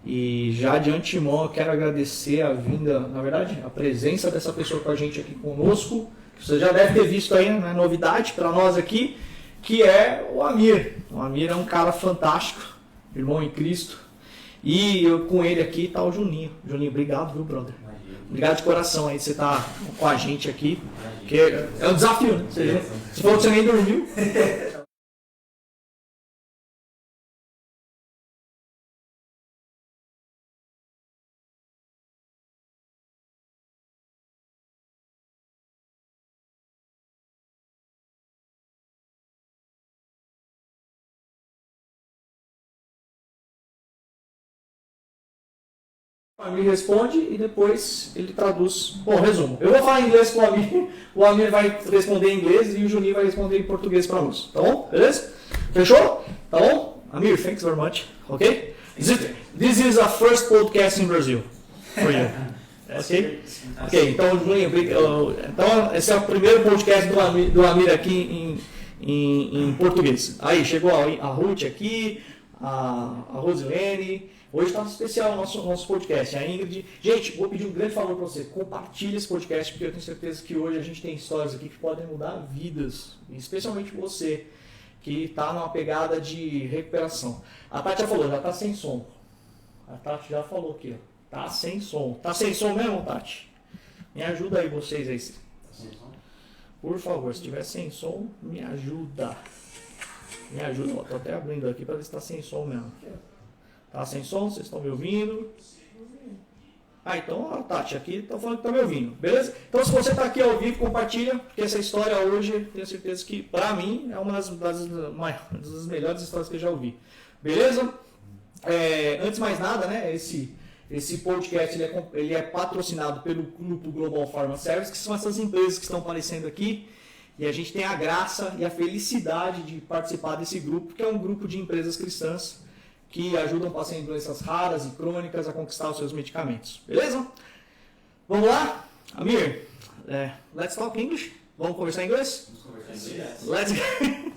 E já de antemão eu quero agradecer a vinda, na verdade, a presença dessa pessoa com a gente aqui conosco, que você já deve ter visto aí, né, novidade para nós aqui, que é o Amir. O Amir é um cara fantástico, irmão em Cristo. E eu, com ele aqui está o Juninho. Juninho, obrigado, viu, brother? Obrigado de coração aí de você estar com a gente aqui. Que é um desafio, né? Você falou que você nem dormiu. O Amir responde e depois ele traduz. Bom, resumo. Eu vou falar em inglês com o Amir vai responder em inglês e o Juninho vai responder em português para nós. Tá bom? Beleza? Fechou? Tá bom? Amir, thanks very much. Ok? This is a first podcast in Brazil for you. Ok? Ok, então, Juninho, então esse é o primeiro podcast do Amir aqui em português. Aí, chegou a Ruth aqui, a Rosilene. Hoje está especial o nosso podcast. A Ingrid. Gente, vou pedir um grande favor para você. Compartilhe esse podcast, porque eu tenho certeza que hoje a gente tem histórias aqui que podem mudar vidas. Especialmente você, que está numa pegada de recuperação. A Tati já falou, já está sem som. A Tati já falou aqui, ó. Tá sem som. Tá sem som mesmo, Tati? Me ajuda aí, vocês aí. Tá sem som? Por favor, se tiver sem som, me ajuda. Me ajuda. Ó, tô até abrindo aqui para ver se está sem som mesmo. Tá sem som? Vocês estão me ouvindo? Ah, então a Tati aqui está falando que está me ouvindo. Beleza? Então se você está aqui ao vivo, compartilha, porque essa história hoje, tenho certeza que para mim é uma das melhores histórias que eu já ouvi. Beleza? Antes de mais nada, né? Esse podcast ele é patrocinado pelo grupo Global Pharma Service, que são essas empresas que estão aparecendo aqui. E a gente tem a graça e a felicidade de participar desse grupo, que é um grupo de empresas cristãs que ajudam pacientes em doenças raras e crônicas a conquistar os seus medicamentos. Beleza? Vamos lá? Amir, let's talk English. Vamos conversar em inglês? Vamos conversar em inglês.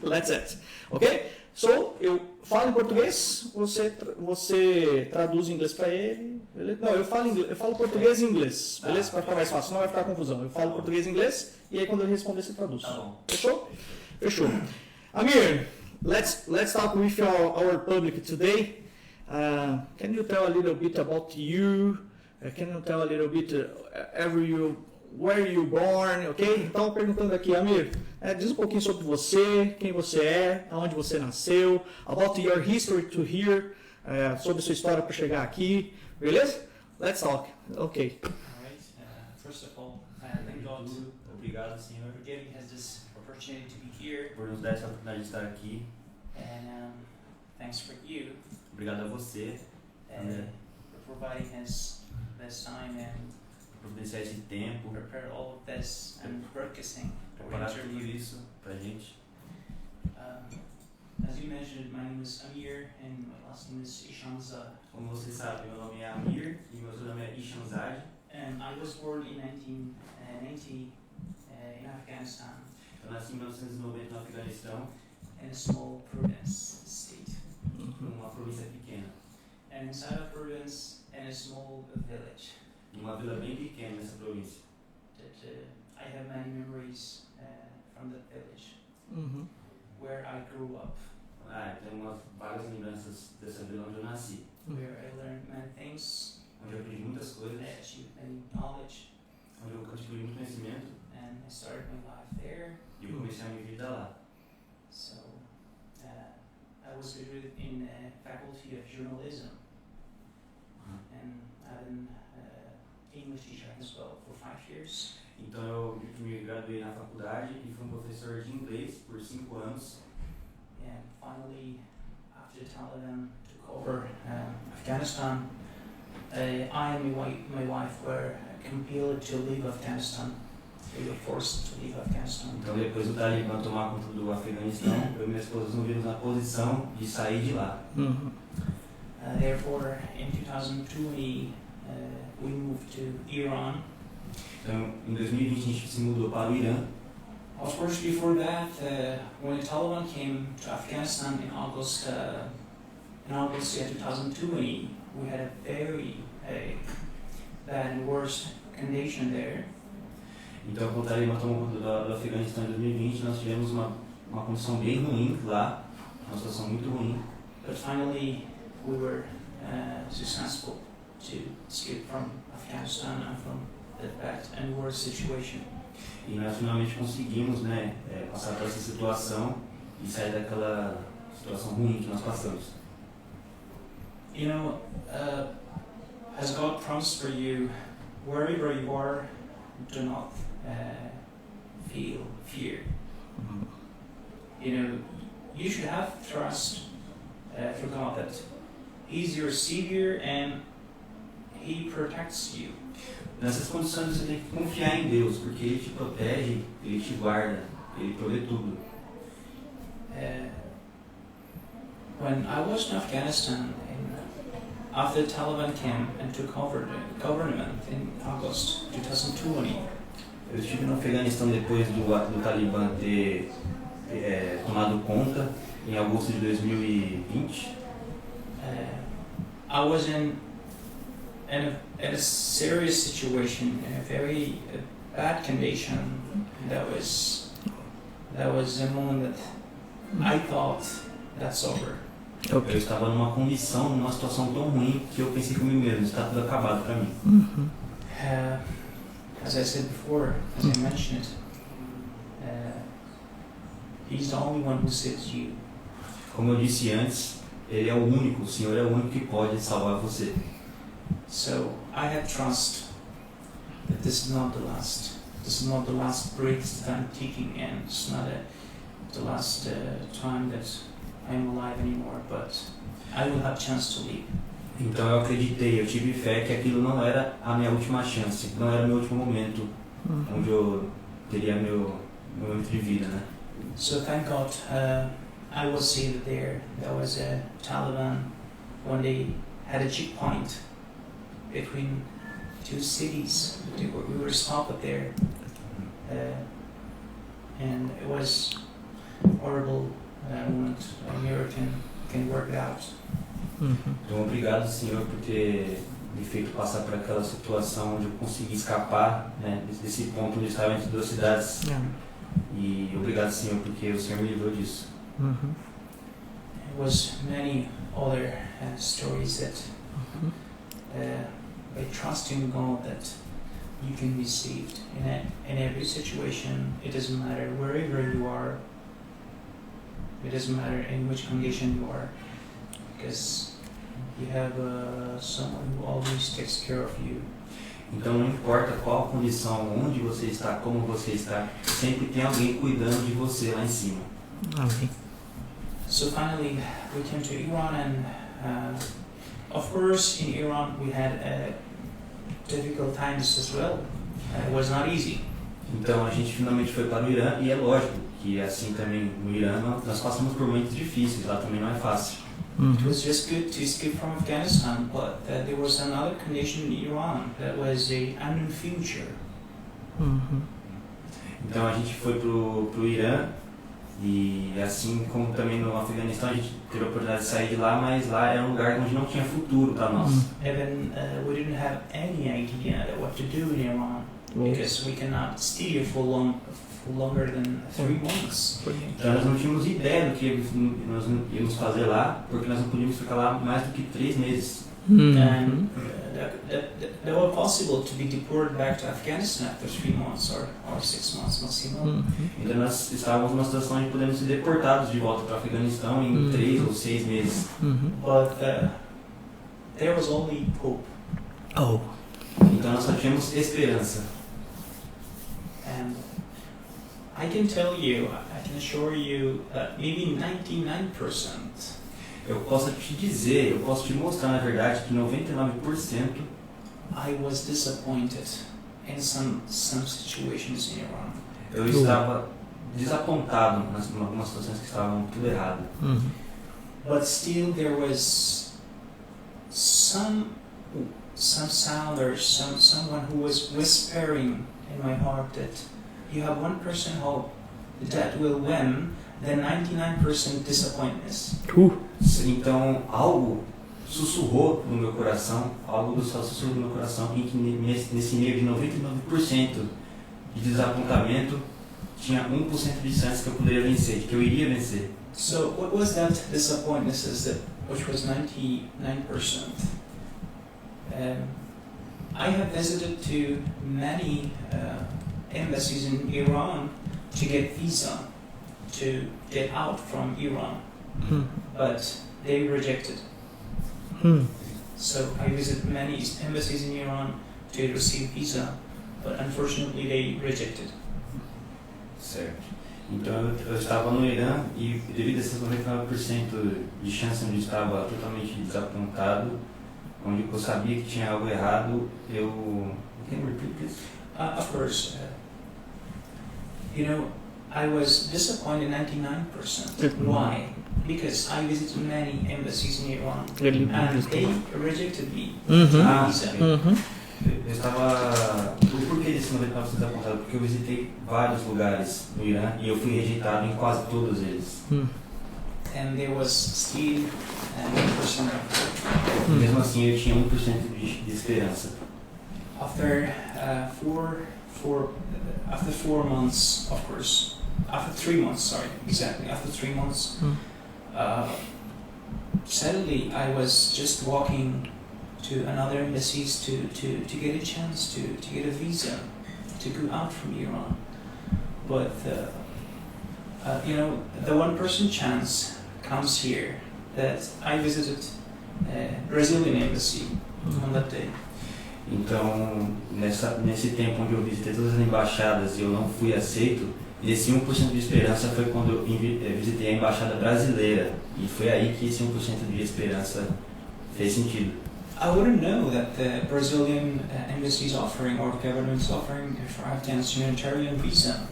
Let's. Ok? So, eu falo em português, você traduz em inglês para ele. Beleza? Não, eu falo português e inglês. Beleza? Para ficar mais fácil, não vai ficar confusão. Eu falo português e inglês e aí quando eu responder você traduz. Tá bom. Fechou? Fechou. Amir, let's talk with our public today. Can you tell a little bit about you? Can you tell a little bit where you born? Ok? Então perguntando aqui, Amir, diz um pouquinho sobre você, quem você é, aonde você nasceu, about your history to here, sobre sua história para chegar aqui, beleza? Let's talk. Ok. Alright. First of all, thank God. Obrigado, Senhor, for giving us this opportunity to be here. Por nos dar essa oportunidade de estar aqui. And thanks for you. Obrigado a você. For providing us this time and providenciar esse tempo. Prepare all of this and purchasing. Preparar tudo isso pra gente. As you mentioned, my name is Amir and my last name is Ishinzade. Como você sabe, meu nome é Amir e meu nome é Ishinzade. And I was born in 1990 in Afghanistan. Eu nasci em 1990 no Afeganistão. In a small province state. Uma província pequena. And inside a province, in a small village. Uma vila bem pequena nessa província. That I have many memories from that village. Where I grew up. Tem várias lembranças dessa vila onde eu nasci. Where I learned many things. Onde eu aprendi muitas coisas. I achieved many knowledge. Onde eu adquiri muito conhecimento. And I started my life there. E eu comecei a minha vida lá. So, I was graduated in faculty of journalism. And I've been English teacher as well for 5 years. Então eu me graduei na faculdade e fui professor de inglês por 5 anos. And finally, after the Taliban took over Afghanistan, I and my wife were compelled to leave Afghanistan. We were forced to leave Afghanistan. Então depois do Taliban tomar conta do Afeganistão, eu e minha esposa nos vimos na posição de sair de lá. Therefore, in 2020, we moved to Iran. Então, em 2020 a gente se mudou para o Irã. Of course, before that, when the Taliban came to Afghanistan in August 2020, we had a very bad and worse condition there. Então, quando o Taliban tomou conta do Afeganistão em 2020, nós tivemos uma condição bem ruim lá, uma situação muito ruim. But finally, we were successful to escape from Afghanistan and from that bad and worse situation. E nós finalmente conseguimos, né, passar por essa situação e sair daquela situação ruim que nós passamos. You know, as God promised for you, wherever you are, do not feel fear. You know, you should have trust for God that He's your Savior and He protects you. Nessas condições você tem que confiar em Deus, porque Ele te protege, Ele te guarda, Ele provê tudo. When I was in Afghanistan, after the Taliban came and took over the government in August 2020, Eu estive no Afeganistão depois do Taliban ter tomado conta em agosto de 2020. I was in a serious situation, in a very bad condition. That was a moment that I thought that's over. Okay. Eu estava numa condição, numa situação tão ruim que eu pensei comigo mesmo, está tudo acabado para mim. As I said before, as I mentioned, He's the only one who saves you. Como eu disse antes, Ele é o único, o Senhor é o único que pode salvar você. So I have trust that this is not the last. This is not the last breath that I'm taking, and it's not the last time that I'm alive anymore. But I will have chance to leave. Então eu acreditei, eu tive fé que aquilo não era a minha última chance, não era o meu último momento, onde eu teria meu momento de vida, né? So thank God, I was saved there. There was a Taliban when they had a checkpoint between two cities. We were stopped there, and it was horrible moment. A miracle can work it out. Então, obrigado, Senhor, por ter me feito passar por aquela situação onde eu consegui escapar, né, desse ponto onde eu estava entre duas cidades. E obrigado, Senhor, porque o Senhor me livrou disso. There was many other stories that by trusting God that you can be saved in every situation. It doesn't matter wherever you are. It doesn't matter in which condition you are, because you have someone who always takes care of you. Então não importa qual condição, onde você está, como você está, sempre tem alguém cuidando de você lá em cima. Amém. So finally, we came to Iran, and of course, in Iran we had difficult times as well. It was not easy. Então a gente finalmente foi para o Irã e é lógico que assim também no Irã nós passamos por momentos difíceis, lá também não é fácil. It was just good to escape from Afghanistan, but there was another condition in Iran that was a unknown future. Então a gente foi pro Irã e assim como também no Afeganistão a gente teve a oportunidade de sair de lá, mas lá era um lugar onde não tinha futuro para nós. Even we didn't have any idea what to do in Iran because we cannot stay for longer than 3 months. Então nós não tínhamos ideia do que nós íamos fazer lá, porque nós não podíamos ficar lá mais do que 3 meses. And that was possible to be deported back to Afghanistan after 3 months or 6 months maximum. Então nós estávamos numa situação de podermos ser deportados de volta para o Afeganistão em 3 ou 6 meses. But there was only hope. Então nós só tínhamos esperança. And I can tell you, I can assure you that maybe 99%. Eu posso te dizer, eu posso te mostrar na verdade que 99% I was disappointed in some situations in Iran. Eu estava desapontado em algumas situações que estavam tudo errado. But still there was some sound or someone who was whispering in my heart that you have 1% hope that will win, then 99% disappointment. Então algo sussurrou no meu coração, algo do céu sussurrou no meu coração, em que nesse meio de 99% de desapontamento, tinha 1% de chance que eu poderia vencer, de que eu iria vencer. So what was that disappointment, which was 99%? I have visited to many embassies in Iran to get visa to get out from Iran, but they rejected. So I visited many embassies in Iran to receive visa, but unfortunately they rejected. Certo. Então eu estava no Irã e devido a esses 99% de chance onde eu estava totalmente desapontado, onde eu sabia que tinha algo errado, eu... Can you repeat this? Of course. I was disappointed 99%. Why? Because I visited many embassies in Iran and they rejected me. Eu estava... O porquê desse 99% desapontado? Porque eu visitei vários lugares no Irã e eu fui rejeitado em quase todos eles. And there was still 1% of Mesmo assim eu tinha 1% de esperança. After 4 months, of course, after 3 months, sorry, exactly, after 3 months, sadly I was just walking to another embassies to get a chance to get a visa to go out from Iran. But the 1% chance comes here that I visited Brazilian embassy on that day. Então, nesse tempo onde eu visitei todas as embaixadas e eu não fui aceito, esse 1% de esperança foi quando eu visitei a embaixada brasileira. E foi aí que esse 1% de esperança fez sentido. I wouldn't know that the Brazilian embassy is offering, or the government is offering, for Afghans humanitarian visa.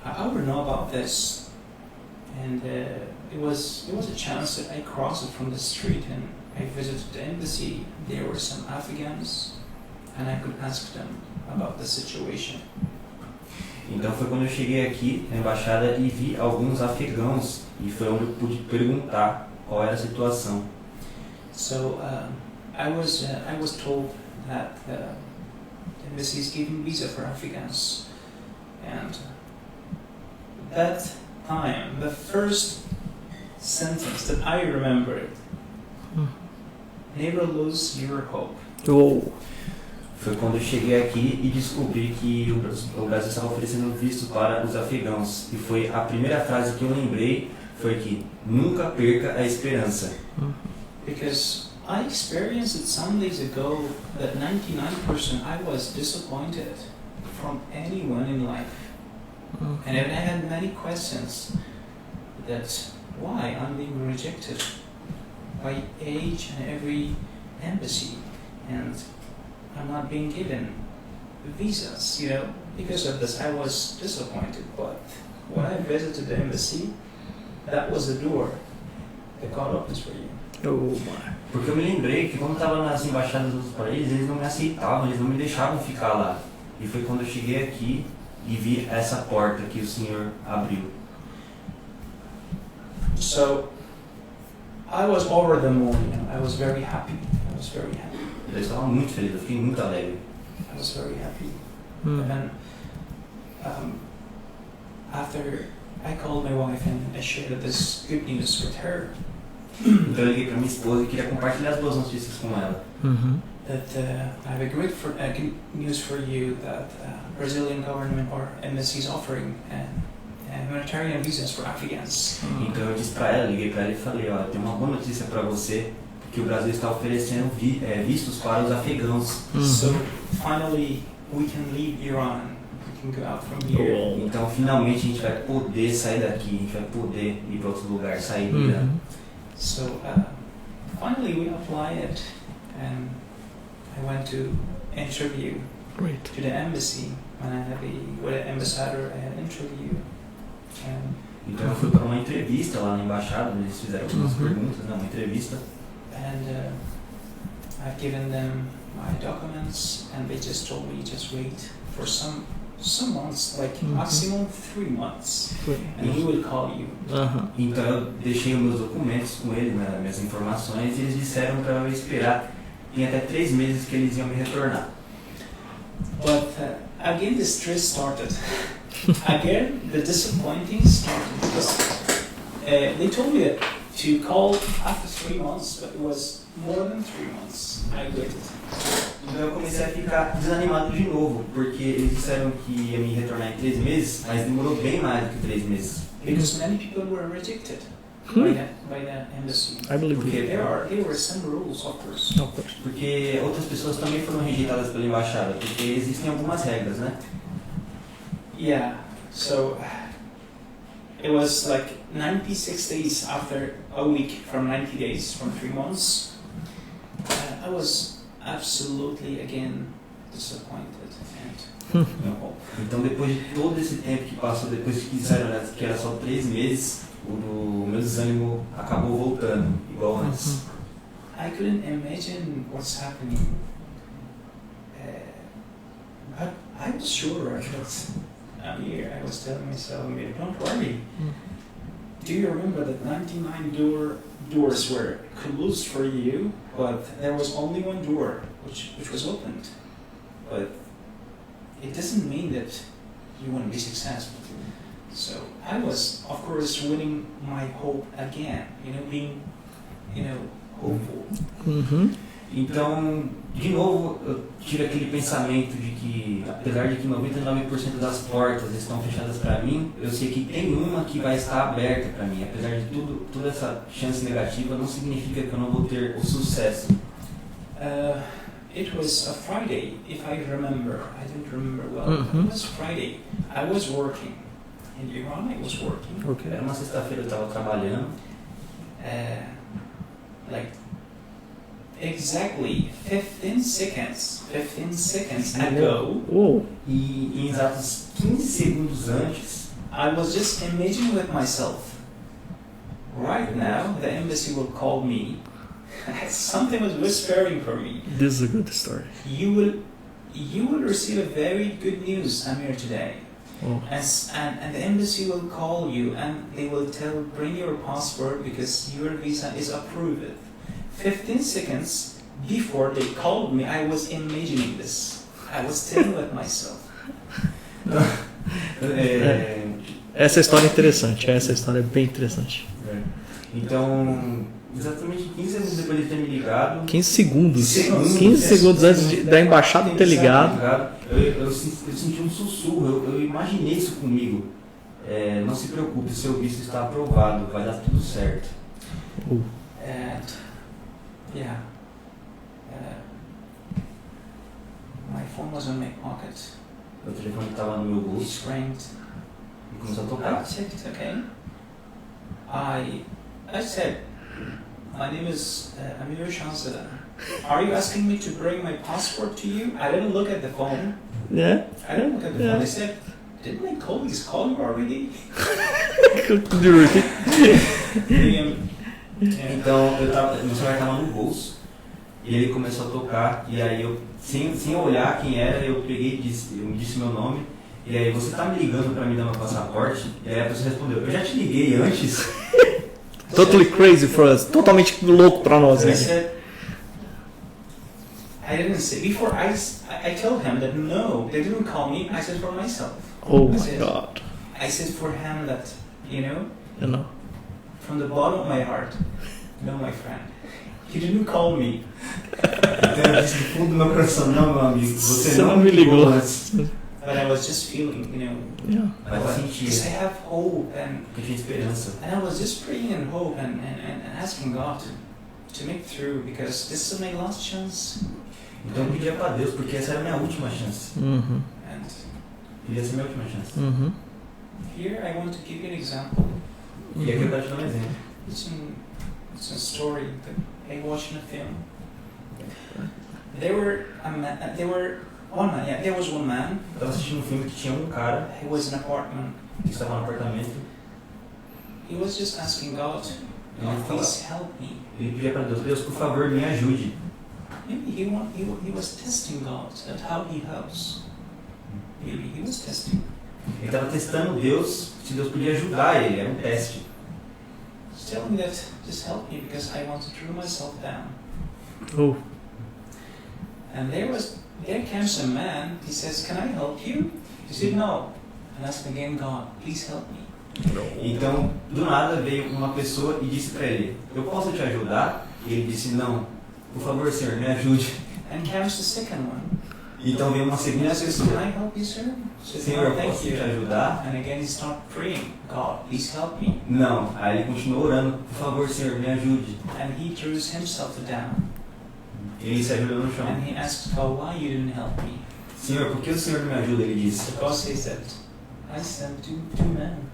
I wouldn't know about this, and it was a chance that I crossed it from the street and I visited the embassy. There were some Afghans, and I could ask them about the situation. Então foi quando eu cheguei aqui na embaixada e vi alguns afegãos e foi onde eu pude perguntar qual era a situação. So I was told that the embassy is giving visa for Afghans, and that time the first sentence that I remembered: never lose your hope. Foi quando eu cheguei aqui e descobri que o Brasil estava oferecendo visto para os afegãos. E foi a primeira frase que eu lembrei, foi que nunca perca a esperança. Because I experienced it some days ago that 99% I was disappointed from anyone in life. And I had many questions that why I'm being rejected by each and every embassy, and I'm not being given visas, Because of this, I was disappointed. But when I visited the embassy, that was the door that God opens for you. Porque eu me lembrei que quando eu estava nas embaixadas dos países, eles não me aceitavam, eles não me deixavam ficar lá. E foi quando eu cheguei aqui e vi essa porta que o Senhor abriu. So, I was over the moon. I was very happy. Eu estava muito feliz, eu fiquei muito alegre. I was very happy. And then, after I called my wife and I shared this good news with her. Então eu liguei para minha esposa e queria compartilhar as boas notícias com ela. That I have a great good news for you that Brazilian government or embassies offering humanitarian visas for Afghans. Então eu disse para ela, liguei para ela e falei, olha, tem uma boa notícia para você, que o Brasil está oferecendo vistos para os afegãos. So finally we can leave Iran. We can go out from here. Então finalmente a gente vai poder sair daqui, a gente vai poder ir para outro lugar, sair do Irã. So finally we applied and I went to interview to the embassy. When I had with the ambassador, I had an interview. Então eu fui para uma entrevista lá na embaixada, eles fizeram algumas perguntas, uma entrevista. And I've given them my documents and they just told me just wait for some some months, like maximum 3 months, and he will call you. Então eu deixei os meus documentos com ele, né, minhas informações, e eles disseram para eu esperar. Tem até 3 meses que eles iam me retornar. But again, the stress started. Again, the disappointing started because they told me to call after 3 months, but it was more than 3 months. I waited. Então eu comecei a ficar desanimado de novo, porque eles disseram que ia me retornar em 3 meses, mas demorou bem mais do que 3 meses. Because many people were rejected by the embassy. I believe Porque there were some rules, of course. Porque outras pessoas também foram rejeitadas pela embaixada, porque existem algumas regras, né? Yeah, so it was like 96 days after a week from 90 days, from 3 months. I was absolutely again disappointed and no hope. Então depois de todo esse tempo que passou, depois que disseram que era só 3 meses, o meu desânimo acabou voltando, igual antes. I couldn't imagine what's happening, but I was sure that Amir, I was telling myself, Amir, don't worry. Do you remember that 99 doors were closed for you, but there was only one door which was opened. But it doesn't mean that you won't be successful. So I was, of course, winning my hope again, being, hopeful. Então, de novo, eu tive aquele pensamento de que, apesar de que 99% das portas estão fechadas para mim, eu sei que tem uma que vai estar aberta para mim. Apesar de toda essa chance negativa, não significa que eu não vou ter o sucesso. It was a Friday, if I remember. I don't remember well. It was Friday. I was working. In Iran, I was working. Okay. Era uma sexta-feira, eu estava trabalhando. Exactly 15 seconds ago, e em exatos 15 segundos antes, I was just imagining with myself, right now the embassy will call me. Something was whispering for me. This is a good story. You will receive a very good news, Amir, today. And the embassy will call you and they will bring your passport because your visa is approved. 15 seconds before they called me, I was imagining this. I was telling with myself. Essa história é interessante. Essa história é bem interessante. Então, exatamente 15 segundos depois de ter me ligado. 15 segundos. 15 segundos antes da embaixada ter ligado. Eu senti um sussurro. Eu imaginei isso comigo. Não se preocupe, seu visto está aprovado. Vai dar tudo certo. Yeah. My phone was in my pocket. O telefone estava no meu bolso. It rang. E começou a tocar. I checked, okay. I said, my name is Amir Ishinzade. Are you asking me to bring my passport to you? I didn't look at the phone. Yeah. I didn't look at the phone. I said, didn't my colleagues call you already? Então, meu celular estava no bolso e ele começou a tocar e aí eu, sem olhar quem era, eu peguei e disse meu nome e aí, você tá me ligando para me dar meu passaporte? E aí a pessoa respondeu, eu já te liguei antes. Totally crazy for us, totalmente louco para nós, né? I didn't say, before I told him that no, they didn't call me, I said for myself. Oh my God. I said for him that, you know, from the bottom of my heart, no, my friend, he didn't call me. Então eu disse do fundo do meu coração, não, meu amigo, você não me ligou antes. But I was just feeling, you know, mas eu sentia. Because I have hope and eu tinha esperança. And I was just praying in hope and asking God to make through because this is my last chance. Então eu pedia para Deus porque essa era a minha última chance. And queria ser a minha última chance. Here I want to give you an example. E aqui eu quero te dar um exemplo. It's a story that I watched in a film. There was one man. Eu estava assistindo um filme que tinha um cara. He was in an apartment. Que estava no apartamento. He was just asking God, please help me. Ele pedia para Deus, Deus, por favor, me ajude. Maybe he was testing God at how he helps. He was testing. Ele estava testando Deus, se Deus podia ajudar ele, era um teste. He's telling me that just help me because I want to throw myself down. Oh. And there comes a man. He says, "Can I help you?" He said, "No." And asked again, "God, please help me." Então, do nada veio uma pessoa e disse para ele: "Eu posso te ajudar?" E ele disse: "Não. Por favor, Senhor, me ajude." And comes the second one. Então veio uma segunda He says, pessoa: "Can I help you, sir?" He says, "Senhor, "No, thank posso te you." ajudar?" And again he started praying, "God, please help me." Não. Aí ele continuou orando: "Por favor, Senhor, me ajude." And he throws himself down. Ele se ajoelhou no chão. And he asks God, "Why you didn't help me?" "Senhor, por que o Senhor não me ajuda?" Ele disse. So God says that I sent two men.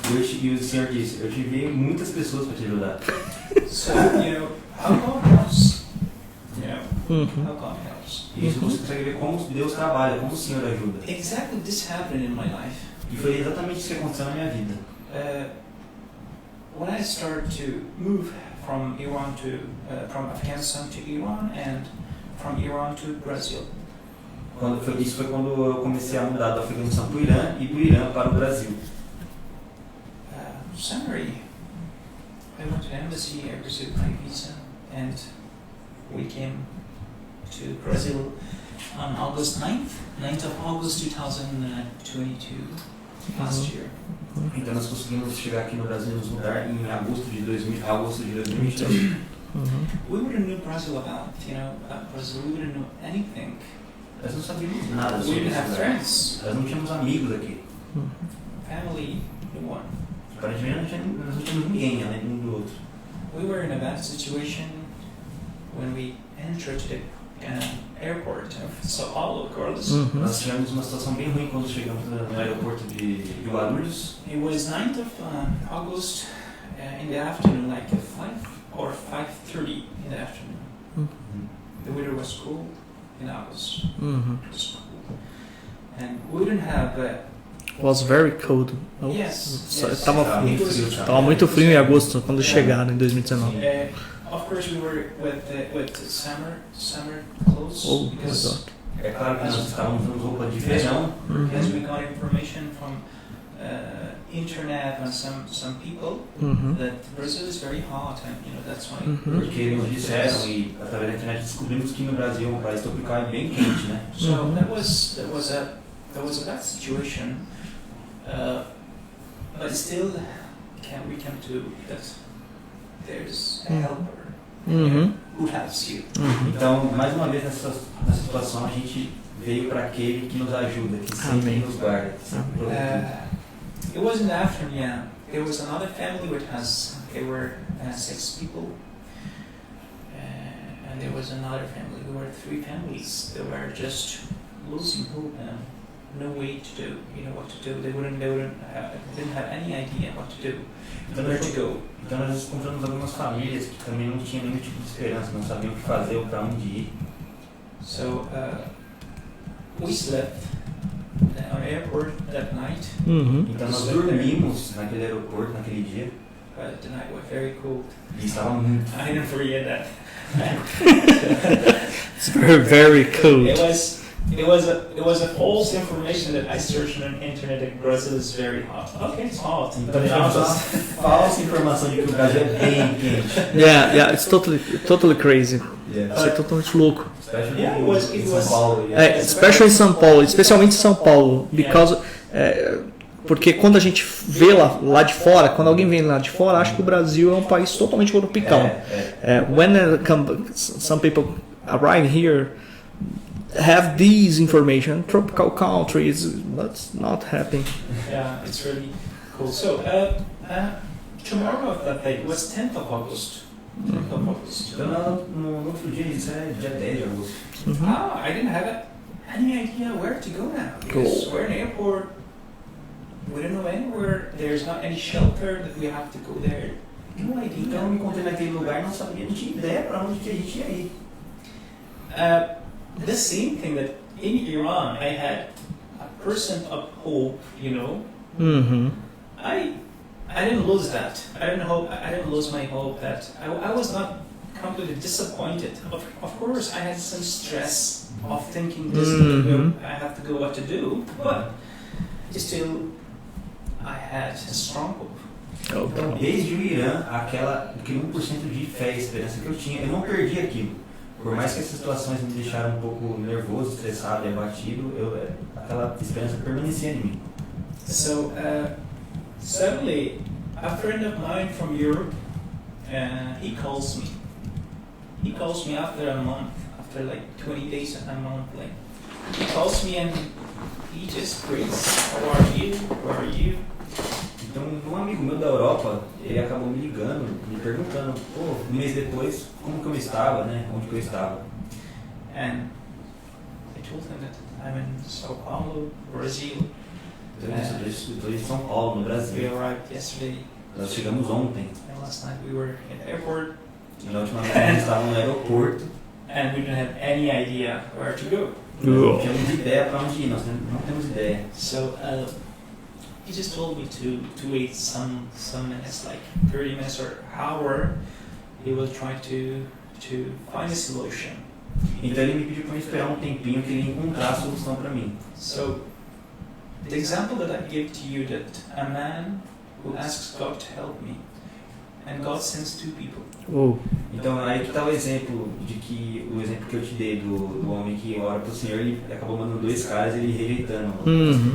E o Senhor disse: "Eu te enviei muitas pessoas para te ajudar." So, how God helps. How God helps. E isso você consegue ver como Deus trabalha, como o Senhor ajuda. Exactly this happened in my life. E foi exatamente isso que aconteceu na minha vida. When I started to move from from Afghanistan to Iran and from Iran to Brazil. Isso foi quando eu comecei a mudar do Afeganistão para o Irã e do Irã para o Brasil. Summary. I went to the embassy, I received my visa, and we came to Brazil on August 9th of August 2022, last year. Então nós conseguimos chegar aqui no Brasil, nos mudar em agosto de 2022. We wouldn't know Brazil about Brazil. We wouldn't know anything. Nós não sabíamos nada We sobre didn't esse have lugar. friends, Nós não tínhamos amigos aqui. family, no one. Aparentemente nós não tínhamos ninguém além de um do outro. We were in a bad situation when we entered the airport of São Paulo, Carlos. Nós tivemos uma situação bem ruim quando chegamos no aeroporto de Guarulhos. It was 9th of August in the afternoon, like 5 or 5:30 in the afternoon. The weather was cool in August. It was cool. And we didn't have... Was very cold. Yes. Tava muito frio em agosto quando chegaram em 2019. Of course, we were with summer clothes. Oh my because God. É claro que nós estávamos usando roupa de verão. as we got information from internet and some people that Brazil is very hot, and that's why. Porque nos disseram e através da internet descobrimos que no Brasil é um país tropical e bem quente, né? So that was a bad situation, but still, we come to that. There's a helper who helps you. Então, mais uma vez nessa situação, a gente veio para aquele que nos ajuda, que sempre nos guarda, que sempre protege. It was in the afternoon. There was another family with us. There were 6 people, and there was another family. There were 3 families. They were just losing hope and no way to do. What to do. They didn't have any idea what to do, where to go. Então nós encontramos algumas famílias que também não tinham nenhum tipo de esperança, não sabiam o que fazer ou para onde ir. So we slept on the airport that night. Então nós dormimos naquele aeroporto naquele dia. But the night was very cold. E estava muito. I didn't forget that. It's very, very cold. It was a false information that I searched on the internet that Brazil is very hot. Okay, it's hot. Então tivemos uma falsa informação de que o Brasil é bem quente. Yeah, it's totally crazy. Isso é totalmente louco. Yeah, it was. São Paulo. Especially em São Paulo, especialmente em São Paulo, because porque quando a gente vê lá de fora, quando alguém vem lá de fora, acha que o Brasil é um país totalmente tropical. When some people arrive here, have these information, tropical countries, that's not happening. Yeah, it's really cool. So tomorrow of that day was 10th of August. 10th of August. Então no outro dia, isso é dia 10 de agosto. I didn't have any idea where to go now. Because we're in the airport. We don't know anywhere. There's not any shelter that we have to go there. No idea. Então eu me encontrei naquele lugar e não sabia, não tinha ideia para onde que a gente ia ir. The same thing that in Iran I had a percent of hope, I didn't lose that. I didn't lose my hope that I was not completely disappointed. Of course I had some stress of thinking this, I have to know what to do, but still I had a strong hope. Então, desde o Irã, aquele 1% de fé e esperança que eu tinha, eu não perdi aquilo. Por mais que essas situações me deixaram um pouco nervoso, estressado e abatido, aquela esperança permanecia em mim. So, suddenly, a friend of mine from Europe, he calls me. He calls me after a month, after like 20 days, a month. Like, he calls me and he just prays, how are you? Where are you? Então, um amigo meu da Europa, ele acabou me ligando, me perguntando, um mês depois, como que eu estava, né? Onde que eu estava. And I told him that I'm in São Paulo, Brazil. Então, eu estou em São Paulo, no Brasil. We arrived yesterday. Nós chegamos ontem. And last night we were in the airport. E na última noite nós estávamos no aeroporto. And we didn't have any idea where to go. Nós não tínhamos ideia para onde ir, nós não temos ideia. So, he just told me to wait some minutes, like 30 minutes or hour. He will try to find a solution. Então ele me pediu para esperar um tempinho que ele encontrar a solução para mim. So the example that I give to you, that a man who asks God to help me, and God sends two people. Então aí que está o exemplo que eu te dei do homem que ora para o Senhor, ele acabou mandando dois caras e ele rejeitando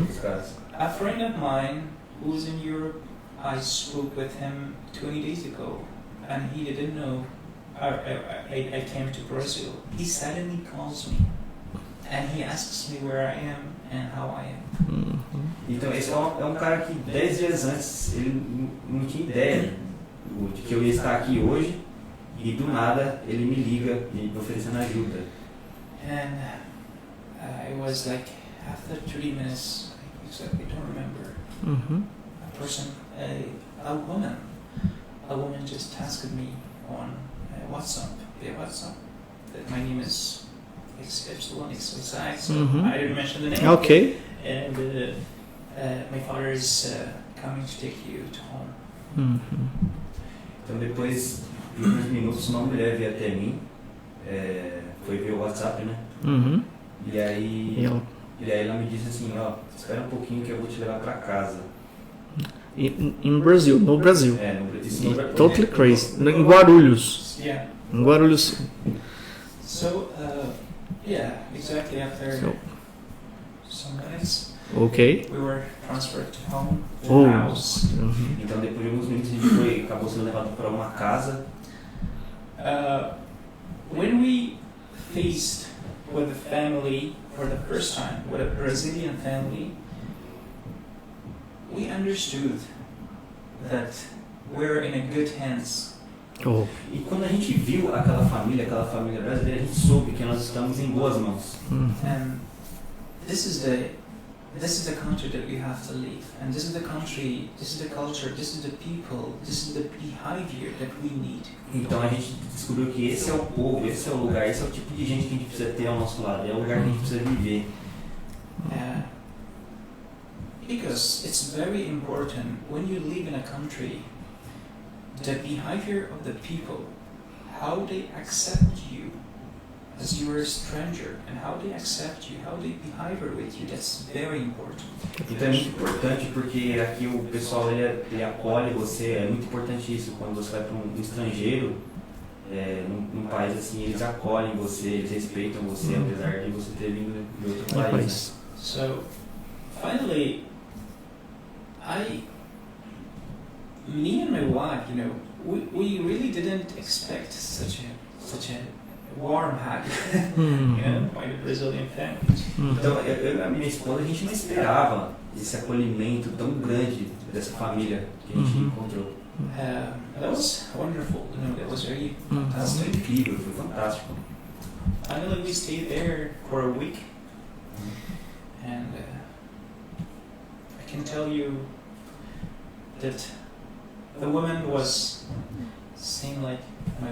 os caras. A friend of mine who's in Europe, I spoke with him 20 days ago, and he didn't know I came to Brazil. He suddenly calls me, and he asks me where I am and how I am. Então esse é um cara que 10 dias antes ele não tinha ideia de que eu ia estar aqui hoje, e do nada ele me liga me oferecendo ajuda. And it was like after 30 minutes, I don't remember. A person, a woman just asked me on WhatsApp, that my name is XYXY, so I didn't mention the name. Okay. And my father is coming to take you to home. Então depois de uns minutos uma mulher veio até mim, foi ver o WhatsApp, né? E aí ela me disse assim, espera um pouquinho que eu vou te levar para casa. In Brazil, no Brasil. No Brasil. Totally crazy. Em Guarulhos. Yeah. Em Guarulhos. So, exactly after some minutes, Okay. we were transferred to home, to the house. Então depois de alguns minutos a gente acabou sendo levado para uma casa. When we faced with a family for the first time, with a Brazilian family, we understood that we're in a good hands. E quando a gente viu aquela família brasileira, a gente soube que nós estamos em boas mãos. And this is the country that we have to live, and this is the country, this is the culture, this is the people, this is the behavior that we need. Então a gente descobriu que esse é o povo, esse é o lugar, esse é o tipo de gente que a gente precisa ter ao nosso lado, é o lugar que a gente precisa viver. Because it's very important when you live in a country, the behavior of the people, how they accept you as you are a stranger, and how they accept you, how they behave with you, that's very important. Então é muito importante porque aqui o pessoal ele acolhe você, é muito importante isso, quando você vai para um estrangeiro, num país assim, eles acolhem você, eles respeitam você, apesar de você ter vindo de outro país. Né? So, finally, me and my wife, we really didn't expect such a warm hug, by the Brazilian families. Então, eu e a minha esposa, a gente não esperava esse acolhimento tão grande dessa família que a gente encontrou. That was wonderful, that was very fantastic. Foi incrível, foi fantástico. Finally, we stayed there for a week, and I can tell you that the woman seemed like my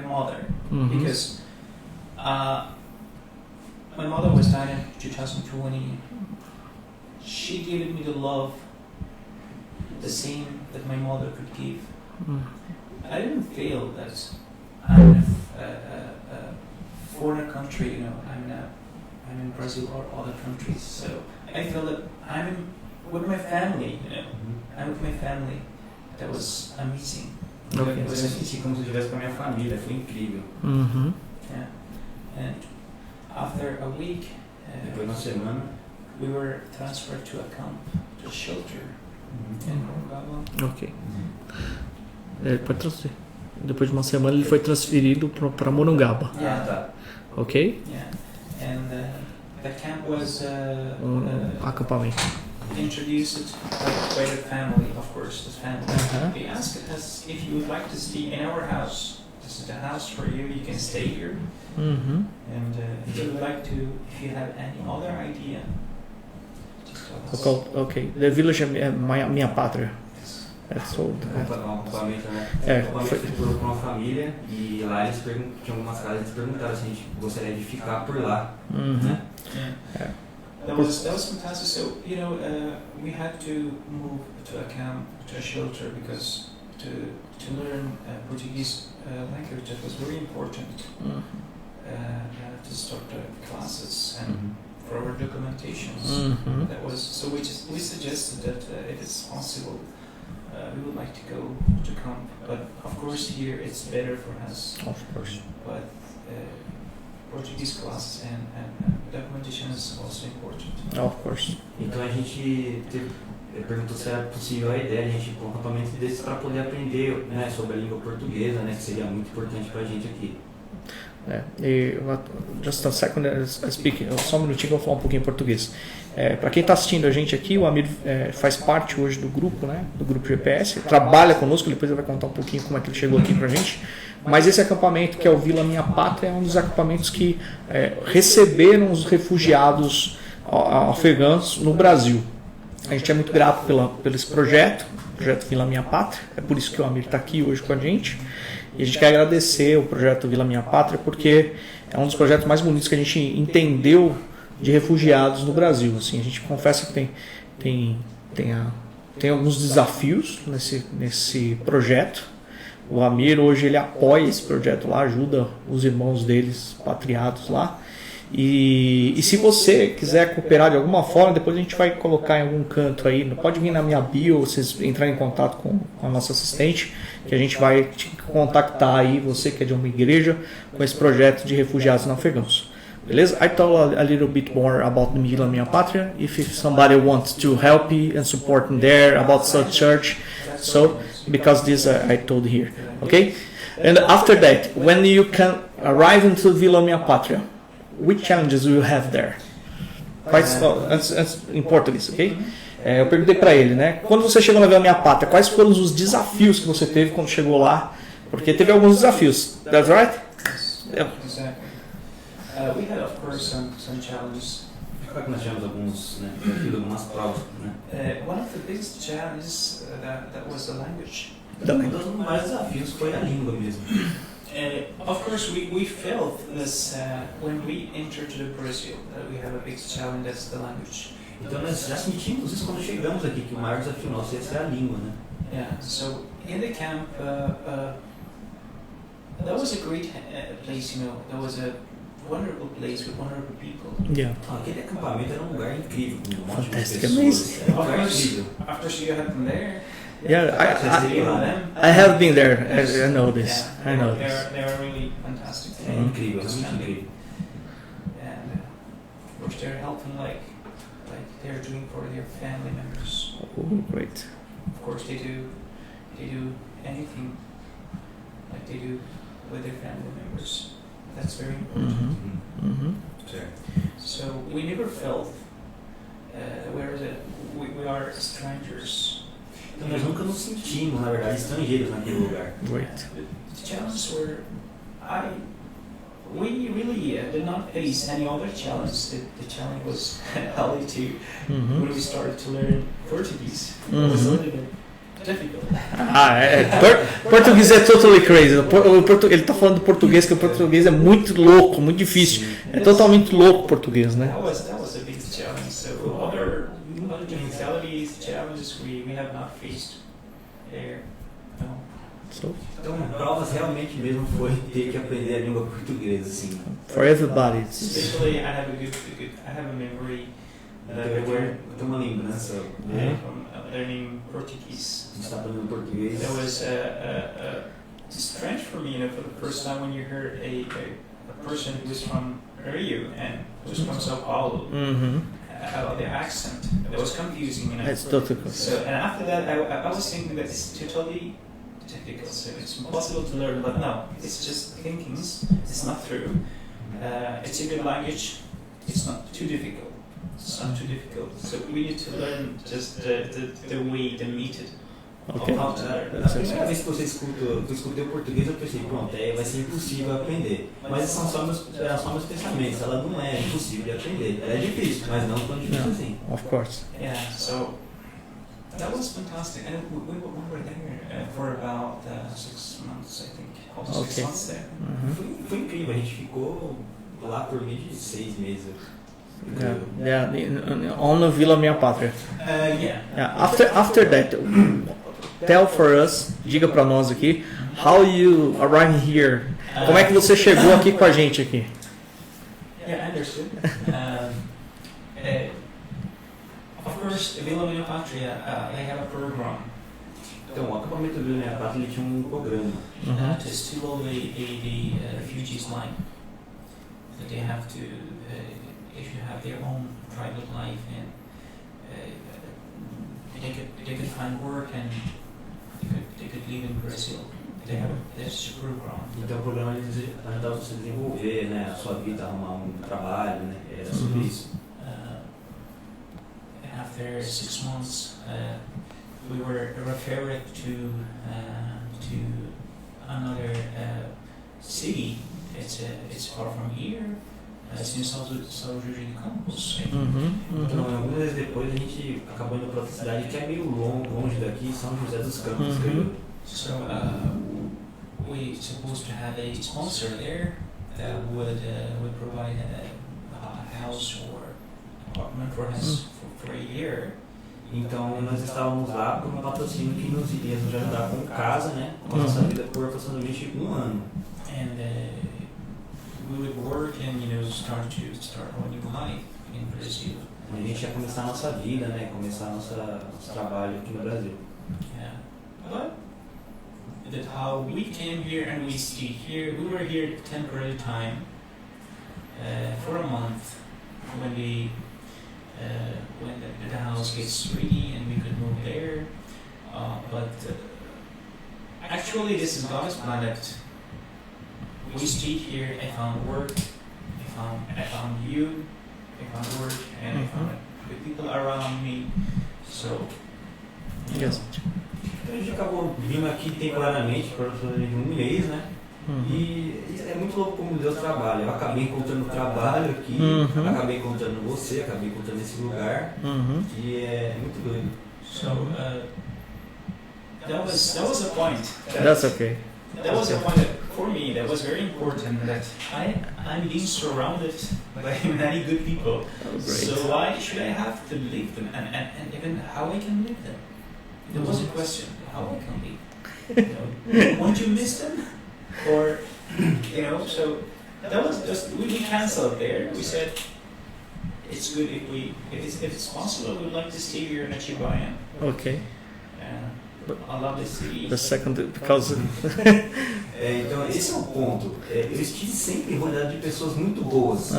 mother, because my mother was died in 2020. She gave me the love, the same that my mother could give. I didn't feel that I'm in a foreign country, I'm in I'm in Brazil or other countries. So I feel that I'm with my family, you know. I'm with my family. That was amazing. Okay. Eu senti como se eu estivesse com a minha família, foi incrível. Yeah. And after a week, depois de uma semana, we were transferred to a camp, to a shelter in Curta. Ok. Ele pode traduzir. Depois de uma semana ele foi transferido para Monongaba. Yeah. tá. Ok? Yeah. And the camp was Acampamento. introduced by the family, of course, the family. They asked us if you would like to stay in our house. This is the house for you. You can stay here. And if you would like to, if you have any other idea, just tell us. Ok. The village é minha pátria. É só. Um acampamento, né? Foi feito por uma família e lá eles tinham algumas casas, eles perguntaram se a gente gostaria de ficar por lá. Né? Yeah. That was fantastic. So we had to move to a camp, to a shelter, because to learn Portuguese language, that was very important. To start classes and for our documentations. That was so. We suggested that if it's possible, we would like to go to camp. But of course, here it's better for us. Of course. But Portuguese classes and documentation is also important. Of course. Então a gente perguntou se era possível a ideia de a gente ir para um acampamento desses para poder aprender, né, sobre a língua portuguesa, né, que seria muito importante para a gente aqui. Just a second, só um minutinho que eu vou falar um pouquinho em português. Para quem está assistindo a gente aqui, o Amir faz parte hoje do grupo, né, do grupo GPS, trabalha conosco, depois ele vai contar um pouquinho como é que ele chegou aqui para a gente. Mas esse acampamento, que é o Vila Minha Pátria, é um dos acampamentos que receberam os refugiados afegãos no Brasil. A gente é muito grato pelo esse projeto Vila Minha Pátria, é por isso que o Amir está aqui hoje com a gente. E a gente quer agradecer o projeto Vila Minha Pátria, porque é um dos projetos mais bonitos que a gente entendeu de refugiados no Brasil. Assim, a gente confessa que tem alguns desafios nesse projeto. O Amir hoje ele apoia esse projeto lá, ajuda os irmãos deles, patriados lá. E se você quiser cooperar de alguma forma, depois a gente vai colocar em algum canto aí, pode vir na minha bio, vocês entrarem em contato com a nossa assistente, que a gente vai te contactar aí, você que é de uma igreja, com esse projeto de refugiados no Afegãos. Beleza? I told a little bit more about the Vila Minha Pátria, if somebody wants to help and support them there, about such church, so, because this I told here, okay? And after that, when you can arrive into Vila Minha Pátria, which challenges will you have there? Em português, ok? Eu perguntei para ele, né? Quando você chegou na Vila Minha Pátria, quais foram os desafios que você teve quando chegou lá? Porque teve alguns desafios. That's right? Yeah. Exactly. We had, of course, some challenges. Claro que nós tivemos alguns desafios, algumas provas, né? One of the biggest challenges that was the language. Um dos maiores desafios foi a língua mesmo. Of course, we felt this when we entered to Brazil, that we have a big challenge, that's the language. Então nós já sentimos isso quando chegamos aqui, que o maior desafio nosso ia ser a língua, né? Yeah, so in the camp, that was a great place, that was a wonderful place with wonderful people. Yeah. Aquele acampamento era um lugar incrível, com um monte de Fantastic, pessoas. amazing. Era um lugar incrível. After you have been there, Yeah, I have been there. I know this. Yeah, I know they this. are really fantastic. É incrível, é muito incrível. And of course they're helping like they're doing for their family members. Oh, great. Of course they do anything like they do with their family members. That's very important. So we never felt we are strangers. Então nós nunca nos sentimos, na verdade, estrangeiros naquele lugar. Great. The challenges were, we really did not face any other challenge. The challenge was only when we started to learn Portuguese. It was a little bit difficult. Português é totally crazy. Ele está falando de português, que o português é muito louco, muito difícil. É totalmente louco o português, né? That was the biggest challenge. So other mentalities, challenges we have not faced there. No. Então, provas realmente mesmo foi ter que aprender a língua portuguesa, assim. For everybody. Especially, I have a memory Tem uma lembrança from learning Portuguese. de estar aprendendo português. It was strange for me, for the first time when you heard a person who was from Rio and was from São Paulo. About their accent. It was confusing, It's difficult. So, and after that, I was thinking that it's totally technical, so it's impossible to learn. But no, it's just thinkings. It's not true. It's a good language. It's not too difficult. It's not too difficult. So we need to learn just the way, the method. Okay. Of how to learn. A primeira vez que eu escutei o português, eu pensei, pronto, vai ser impossível aprender. Mas são só meus pensamentos. Ela não é impossível de aprender. Ela é difícil, mas não tão difícil assim. Of course. Yeah, so that was fantastic. And we were there for about 6 months, I think. Almost 6 months there. Foi incrível, a gente ficou lá por meio de 6 meses. Yeah, on Vila Minha Pátria. After that, tell for us, diga para nós aqui, how you arrived here. Como é que você chegou aqui com a gente aqui? Yeah, I understood. Of course, Vila Minha Pátria, they have a program. Então, o acampamento do Minha Pátria ele tinha um programa. To stimulate the refugees' line. That they have to, they should have their own private life and they could find work and they could live in Brazil. They have this program. Então, o programa eles ajudavam você a desenvolver, né, a sua vida, arrumar um trabalho, né, era sobre isso. After 6 months, we were referred to another city. It's far from here. It's in São José de Campos. Então, alguns meses depois a gente acabou indo para outra cidade que é meio longe daqui, São José dos Campos. So we supposed to have a sponsor there that would provide a house or apartment for us for a year. Então nós estávamos lá por um patrocínio que nos iria nos ajudar com casa, né, com a nossa vida por aproximadamente 1 ano. And we would work and start our new life in Brazil. A gente ia começar a nossa vida, né, começar nosso trabalho aqui no Brasil. Yeah, but that how we came here and we stayed here. We were here temporary time for a month when the house gets ready and we could move there. But actually, this is God's plan that we stayed here. I found work. I found you. I found work, and I found good people around me. So Yes. Então a gente acabou vindo aqui temporariamente, por aproximadamente 1 mês, né? E é muito louco como Deus trabalha. Eu acabei encontrando trabalho aqui, acabei encontrando você, acabei encontrando esse lugar, e é muito doido. So that was a point. That's okay. That was a point that, for me, that was very important. That I'm being surrounded by many good people. Great. So why should I have to leave them? And even how I can leave them? There was a question how I can leave. Won't you miss them? Or so that was just we canceled there. We said it's good if it's possible. We'd like to stay here in Atibaia. Okay. I love the city. The second, because Então esse é o ponto. Eu estive sempre rodeado de pessoas muito boas.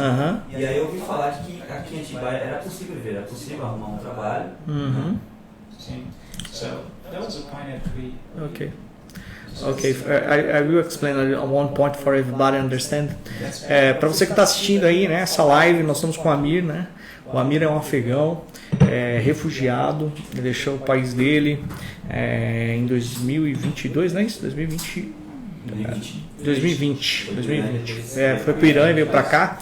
E aí eu ouvi falar de que aqui em Atibaia era possível viver, era possível arrumar um trabalho. Sim. So that was a point that we. Okay. Okay, I will explain on one point for everybody understand. Para você que está assistindo aí, né, essa live, nós estamos com o Amir, né? O Amir é um afegão, refugiado, ele deixou o país dele em 2022, não é isso? 2020. Foi para o Irã e veio para cá.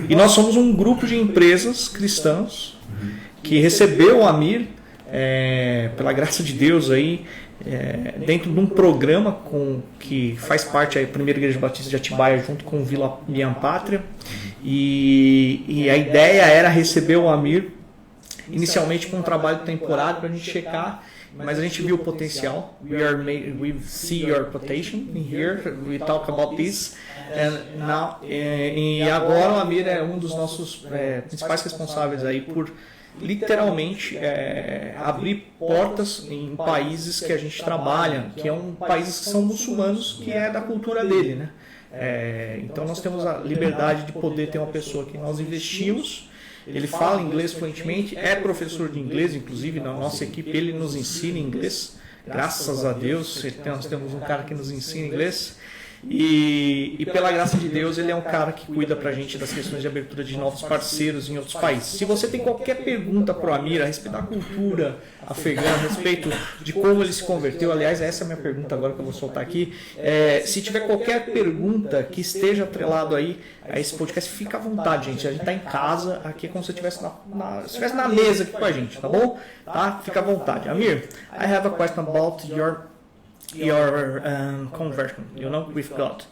E nós somos um grupo de empresas cristãs que recebeu o Amir, pela graça de Deus aí, dentro de um programa que faz parte da Primeira Igreja Batista de Atibaia junto com Vila Minha Pátria, e a ideia era receber o Amir inicialmente com um trabalho temporário para a gente checar mas a gente viu o potencial. We see your potential in here. We talk about this. And now, e agora o Amir é um dos nossos principais responsáveis aí por literalmente abrir portas em países que a gente trabalha, que países que são muçulmanos, que é da cultura dele, né? Então nós temos a liberdade de poder ter uma pessoa que nós investimos. Ele fala inglês fluentemente, é professor de inglês, inclusive na nossa equipe ele nos ensina inglês, graças a Deus, nós temos um cara que nos ensina inglês. E pela graça de Deus, ele é um cara que cuida pra gente das questões de abertura de novos parceiros em outros países. Se você tem qualquer pergunta pro Amir a respeito da cultura afegã, a respeito de como ele se converteu, aliás, essa é a minha pergunta agora que eu vou soltar aqui. Se tiver qualquer pergunta que esteja atrelado aí a esse podcast, fica à vontade, gente. A gente tá em casa, aqui é como se você estivesse na mesa aqui com a gente, tá bom? Tá? Fica à vontade. Amir, I have a question about your conversion, with God,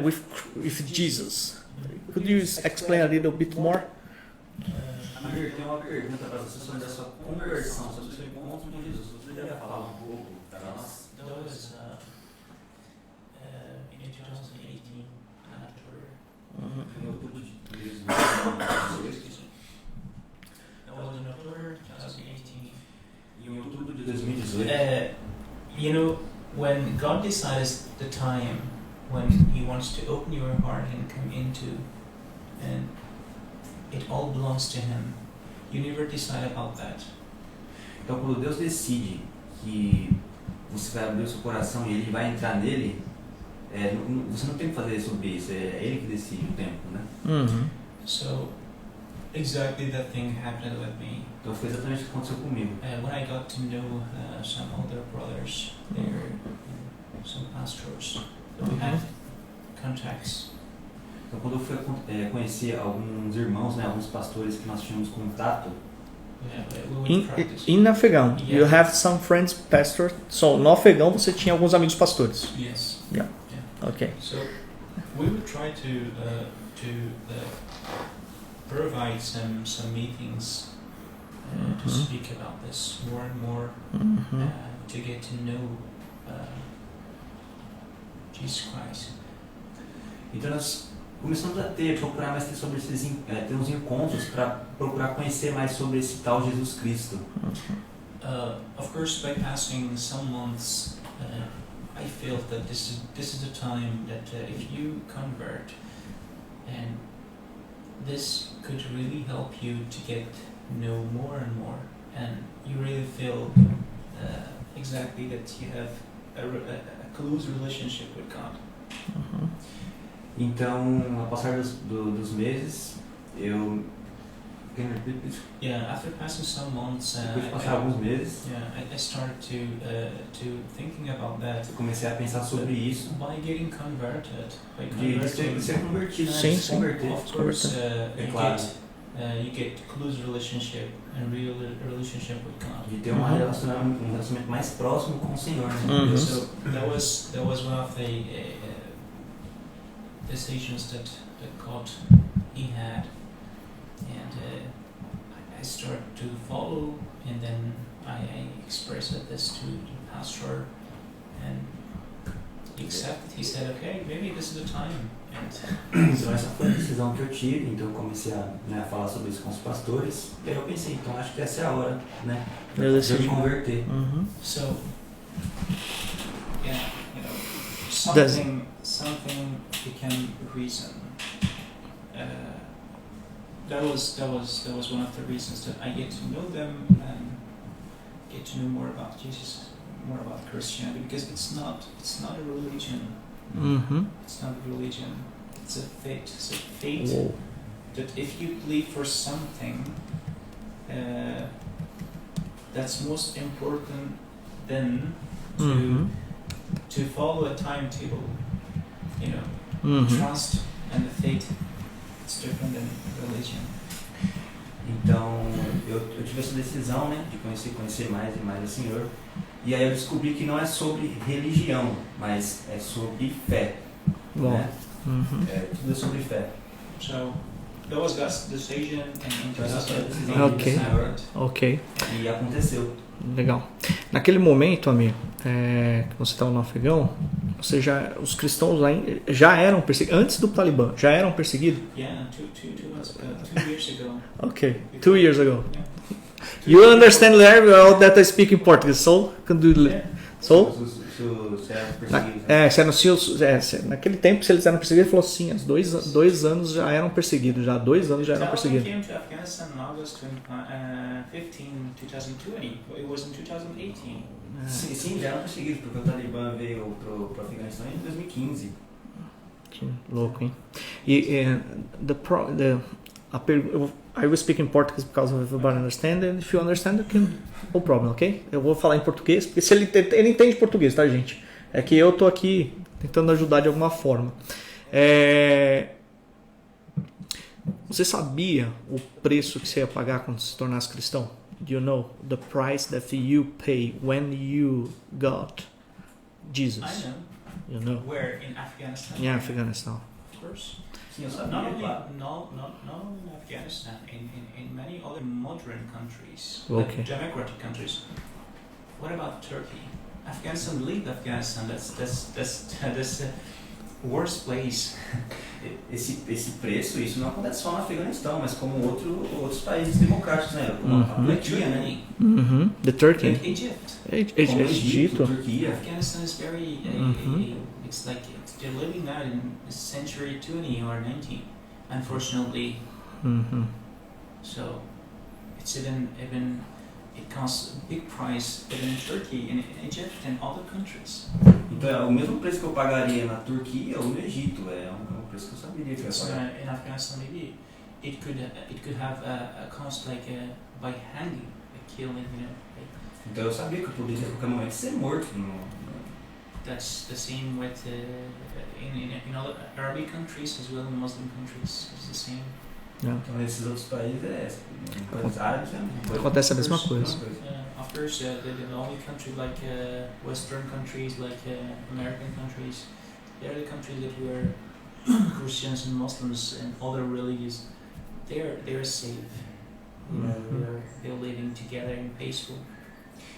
with Jesus. Could you explain a little bit more? Amir, tem uma pergunta para você sobre a sua conversão, sobre o seu encontro com Jesus. Você poderia falar um pouco para nós? That was in 2018 in October. Em outubro de 2018. That was in October 2018. Em outubro de 2018. When God decides the time when He wants to open your heart and come into, and it all belongs to Him. You never decide about that. Então, quando Deus decide que você vai abrir o seu coração e Ele vai entrar nele, você não tem que fazer sobre isso, é Ele que decide o tempo, né? Uhum. So, exactly that thing happened with me. Então foi exatamente o que aconteceu comigo. When I got to know some older brothers, they're some pastors, we had contacts. Então quando eu fui conhecer alguns irmãos, né, alguns pastores que nós tínhamos contato. In Afegão, you have some friends pastor. So no Afegão você tinha alguns amigos pastores. Yes. Yeah. Okay. So we would try to provide some meetings to speak about this more and more, to get to know Jesus Christ. Então nós começamos a procurar mais sobre ter uns encontros para procurar conhecer mais sobre esse tal Jesus Cristo. Of course, by passing some months, I felt that this is the time that if you convert, and this could really help you to get know more and more, and you really feel exactly that you have a close relationship with God. Então, ao passar dos meses, eu after passing some months, depois de passar alguns meses, I started to thinking about that. Eu comecei a pensar sobre isso. By getting converted, de ser convertido, né? Sim, se converter. Of course, claro. you get close relationship and real relationship with God. De ter um relacionamento mais próximo com o Senhor, né? So that was one of the decisions that God He had, and I started to follow, and then I expressed this to the pastor, and he accepted. He said, "Okay, maybe this is the time." Então essa foi a decisão que eu tive, então eu comecei a falar sobre isso com os pastores, e aí eu pensei, então acho que essa é a hora, né, de eu me converter. So, something became reason. That was one of the reasons that I get to know them and get to know more about Jesus, more about Christianity, because it's not a religion. It's not a religion. It's a faith. It's a faith. Whoa. That if you believe for something, that's most important than to follow a timetable. Trust and the faith. It's different than religion. Então eu tive essa decisão, né, de conhecer mais e mais o Senhor. E aí eu descobri que não é sobre religião, mas é sobre fé. Né? Tudo é sobre fé. So that was God's decision, and essa foi a decisão do Senhor. Ok. E aconteceu. Legal. Naquele momento, Amir, que você estava no Afegão, os cristãos já eram perseguidos, antes do Taliban, já eram perseguidos? Yeah, 2 years ago. Okay, 2 years ago. You understand very well that I speak in Portuguese, so can do. So? Naquele tempo, se eles eram perseguidos, ele falou sim, há 2 anos já eram perseguidos, já há 2 anos já eram perseguidos. Came to Afghanistan in August 15, 2020. It was in 2018. Sim, já eram perseguidos, porque o Taliban veio pro Afeganistão em 2015. Que louco, hein? I will speak in Portuguese because everybody understand, and if you understand, no problem, ok? Eu vou falar em português, porque se ele entende português, tá, gente? É que eu tô aqui tentando ajudar de alguma forma. Você sabia o preço que você ia pagar quando se tornasse cristão? Do you know the price that you pay when you got Jesus? I know. You know? Where? In Afghanistan? Yeah, Afghanistan. Of course. Sim, eu sabia, Not only, claro. not only in Afghanistan, in many other modern countries, Okay. like democratic countries. What about Turkey? Afghanistan, leave Afghanistan. That's the worst place. Esse preço, isso não acontece só no Afeganistão, mas como outros países democráticos, né? Como a Turquia, né? The Turkey. Like Egypt. Como Egito. Turquia. Afghanistan is very. It's like they're living now in century 20 or 19, unfortunately. So it's even it costs a big price even in Turkey, in Egypt, and other countries. Então é o mesmo preço que eu pagaria na Turquia ou no Egito, é um preço que eu saberia que eu ia So pagar. in Afghanistan, maybe it could have a cost like by hanging, like killing, Like Então eu sabia que eu poderia a qualquer momento ser morto. that's the same with in other Arabic countries as well, in Muslim countries. It's the same. Então nesses outros países países árabes Acontece a mesma coisa. Of course, the only country like Western countries, like American countries, they're the countries that where Christians and Muslims and other religions, they're safe. They're living together in peaceful.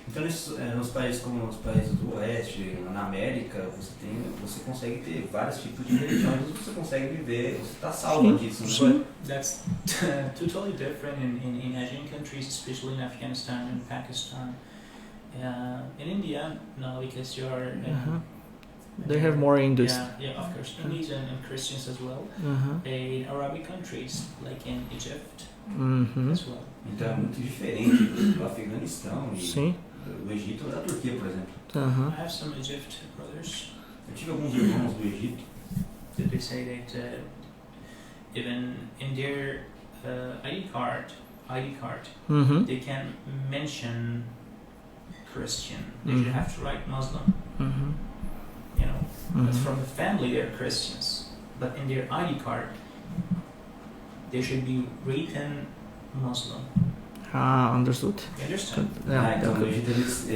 Então nos países como os países do Oeste, na América, você consegue ter vários tipos de religiões, você consegue viver, você está salvo disso. Né? That's totally different in Asian countries, especially in Afghanistan and Pakistan. In India, no, because you are. They have more Hindus. Yeah, of course, Hindus and Christians as well. In Arabic countries, like in Egypt, as well. Então é muito diferente do Afeganistão e do Egito ou da Turquia, por exemplo. I have some Egypt brothers. Eu tive alguns irmãos do Egito. That they say that even in their ID card, they can mention Christian. They should have to write Muslim. You know, but from the family they're Christians, but in their ID card, they should be written Muslim. Understood. You understand? Então no Egito eles,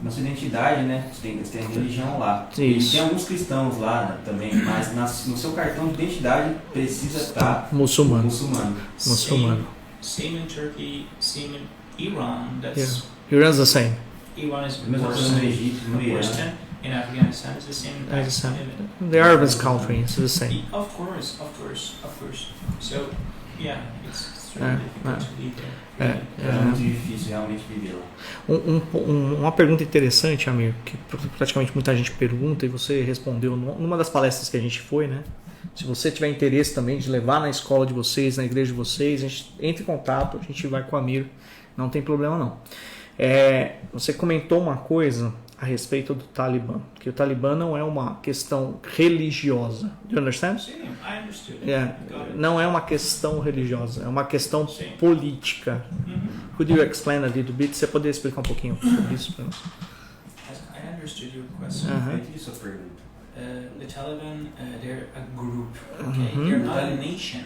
na sua identidade, né? Eles têm a religião lá. Isso. E tem alguns cristãos lá também, mas no seu cartão de identidade precisa estar muçulmano. Same in Turkey, same in Iran. That's Iran's the same. Iran is mesma coisa no Egito, no Irã. In Afghanistan, it's the same. The Arab country is the same. Of course. So, yeah, it's really difficult to live there. É muito difícil realmente viver lá. Uma pergunta interessante, Amir, que praticamente muita gente pergunta e você respondeu numa das palestras que a gente foi, né? Se você tiver interesse também de levar na escola de vocês, na igreja de vocês, a gente entre em contato, a gente vai com o Amir, não tem problema não. Você comentou uma coisa a respeito do Taliban, que o Taliban não é uma questão religiosa. Do you understand? Sim, I understood. Não é uma questão religiosa, é uma questão política. Could you explain a little bit? Você poderia explicar um pouquinho sobre isso para nós? I understood your question. Eu entendi sua pergunta. The Taliban, they're a group. Okay? They're not a nation.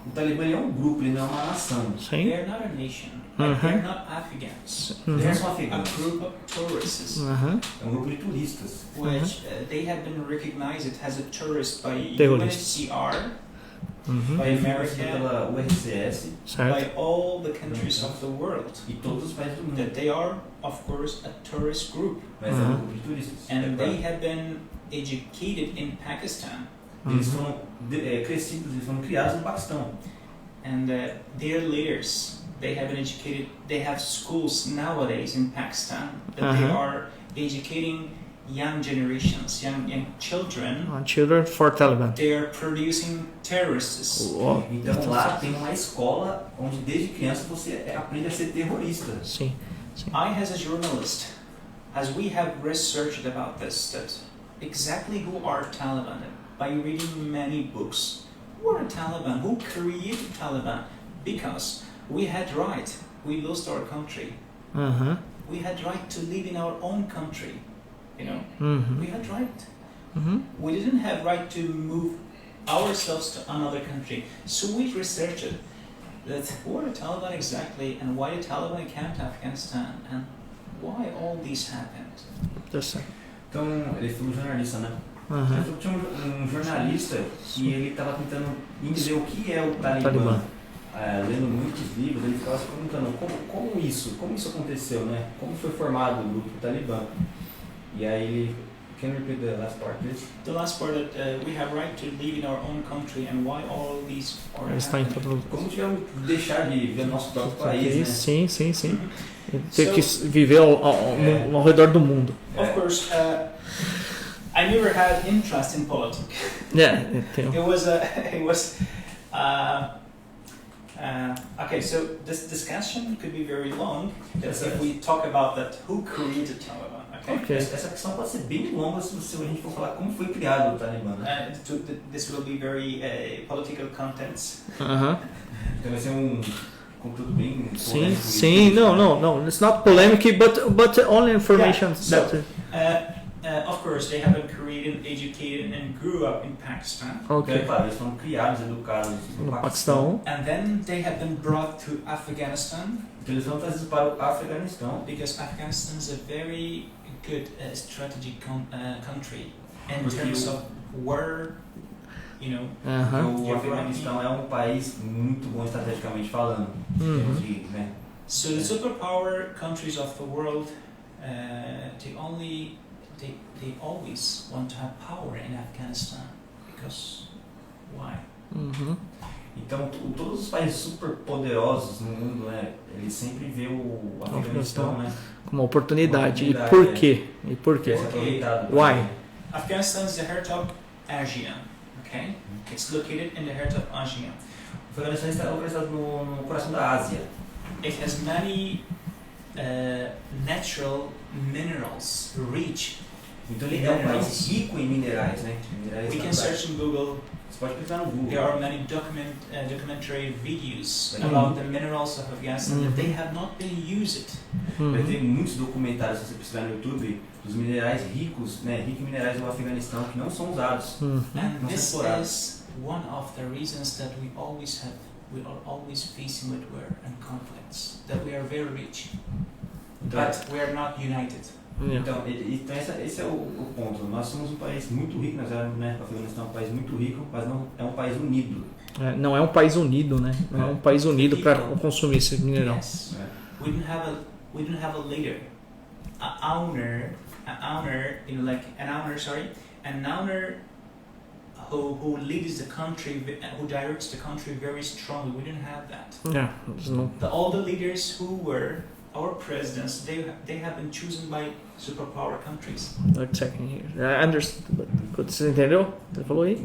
O Talibã é um grupo, ele não é uma nação. Sim. They're not a nation. They're not Afghans. Eles são A afegãos. group of tourists, É um grupo de turistas. which they have been recognized as a tourist by Terroristas. UNHCR by America, pela URCS, by all the countries of the world. E todos os países do mundo. That they are, of course, a tourist group. Mas é um grupo de turistas. And they have been educated in Pakistan. Eles foram crescidos, eles foram criados no Paquistão. And their leaders, they have been educated. They have schools nowadays in Pakistan that they are educating young generations, young children. Children for Taliban. They are producing terrorists. Então lá tem uma escola onde desde criança você aprende a ser terrorista. Sim. I, as a journalist, as we have researched about this, that exactly who are Taliban, by reading many books. Who are Taliban? Who created Taliban? Because we had right. We lost our country. We had right to live in our own country. You know, we had right. We didn't have right to move ourselves to another country. So we researched that who are the Taliban exactly, and why the Taliban came to Afghanistan, and why all this happened. Então, ele foi um jornalista, né? Então, tinha um jornalista que ele estava tentando entender o que é o Talibã. Lendo muitos livros, ele ficava se perguntando como isso aconteceu, né? Como foi formado o grupo Talibã? E aí ele... Can you repeat the last part, please? The last part that we have right to live in our own country, and why all these are happening. Como tivemos que deixar de viver no nosso próprio país, né? Sim. Ter que viver ao redor do mundo. Of course, I never had interest in politics. Okay, so this discussion could be very long if we talk about that who created Taliban. Okay. Essa questão pode ser bem longa se a gente for falar como foi criado o Talibã, né? This will be very political contents. Então vai ser conteúdo bem polêmico. Sim, no. It's not polemic, but only information. Of course, they have been created, educated, and grew up in Pakistan. Okay. Claro, eles foram criados, educados no Paquistão. And then they have been brought to Afghanistan. Então eles foram trazidos para o Afeganistão. Because Afghanistan is a very good strategic country in terms of where, you know. O Afeganistão é um país muito bom estrategicamente falando. So the superpower countries of the world, they always want to have power in Afghanistan, because why? Então todos os países super poderosos no mundo, né, eles sempre vê o Afeganistão, né, como uma oportunidade. E por quê? Why? Afghanistan is the heart of Asia. Okay, it's located in the heart of Asia. O Afeganistão está localizado no coração da Ásia. It has many natural minerals, rich. Então ele é um país rico em minerais, né? We can search in Google. Você pode pesquisar no Google. There are many documentary videos about the minerals of Afghanistan that they have not been used. Vai ter muitos documentários, se você pesquisar no YouTube, dos minerais ricos, né? Ricos em minerais do Afeganistão que não são usados. And this is one of the reasons that we are always facing with war and conflicts. That we are very rich, but we are not united. Então esse é o ponto. Nós somos um país muito rico, né? O Afeganistão é um país muito rico, mas não é um país unido. Não é um país unido, né? Não é um país unido para consumir esse mineral. Yes. We don't have a leader, an owner, you know, like an owner who leads the country, who directs the country very strongly. We didn't have that. All the leaders who were our presidents, they have been chosen by superpower countries. Você entendeu? Você falou aí?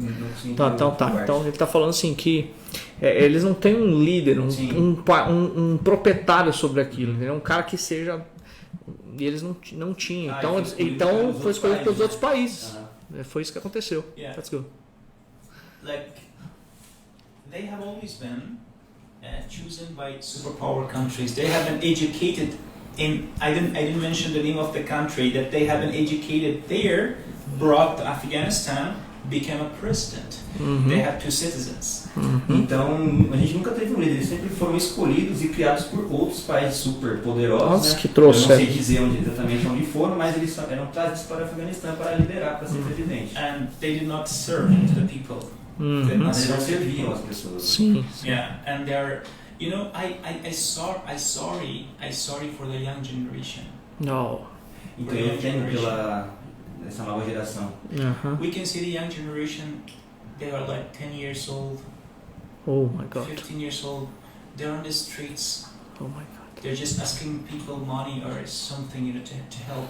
Tá. Então ele está falando assim que eles não têm um líder, um proprietário sobre aquilo, é um cara que seja. E eles não tinham. Então foi escolhido pelos outros países. Foi isso que aconteceu. Let's go. Like they have always been chosen by superpower countries. They have been educated in. I didn't mention the name of the country that they have been educated there, brought to Afghanistan, became a president. They have 2 citizens. Então a gente nunca teve um líder. Eles sempre foram escolhidos e criados por outros países super poderosos. Que trouxe. Eu não sei dizer exatamente onde foram, mas eles eram trazidos para o Afeganistão para liderar, para ser presidente. And they did not serve the people. Mas eles não serviam as pessoas. Sim. Yeah, and they're, you know, I sorry for the young generation. No. Então eu entendo pela essa nova geração. We can see the young generation, they are like 10 years old, Oh my God. 15 years old, they're on the streets, Oh my God. they're just asking people money or something, you know, to help.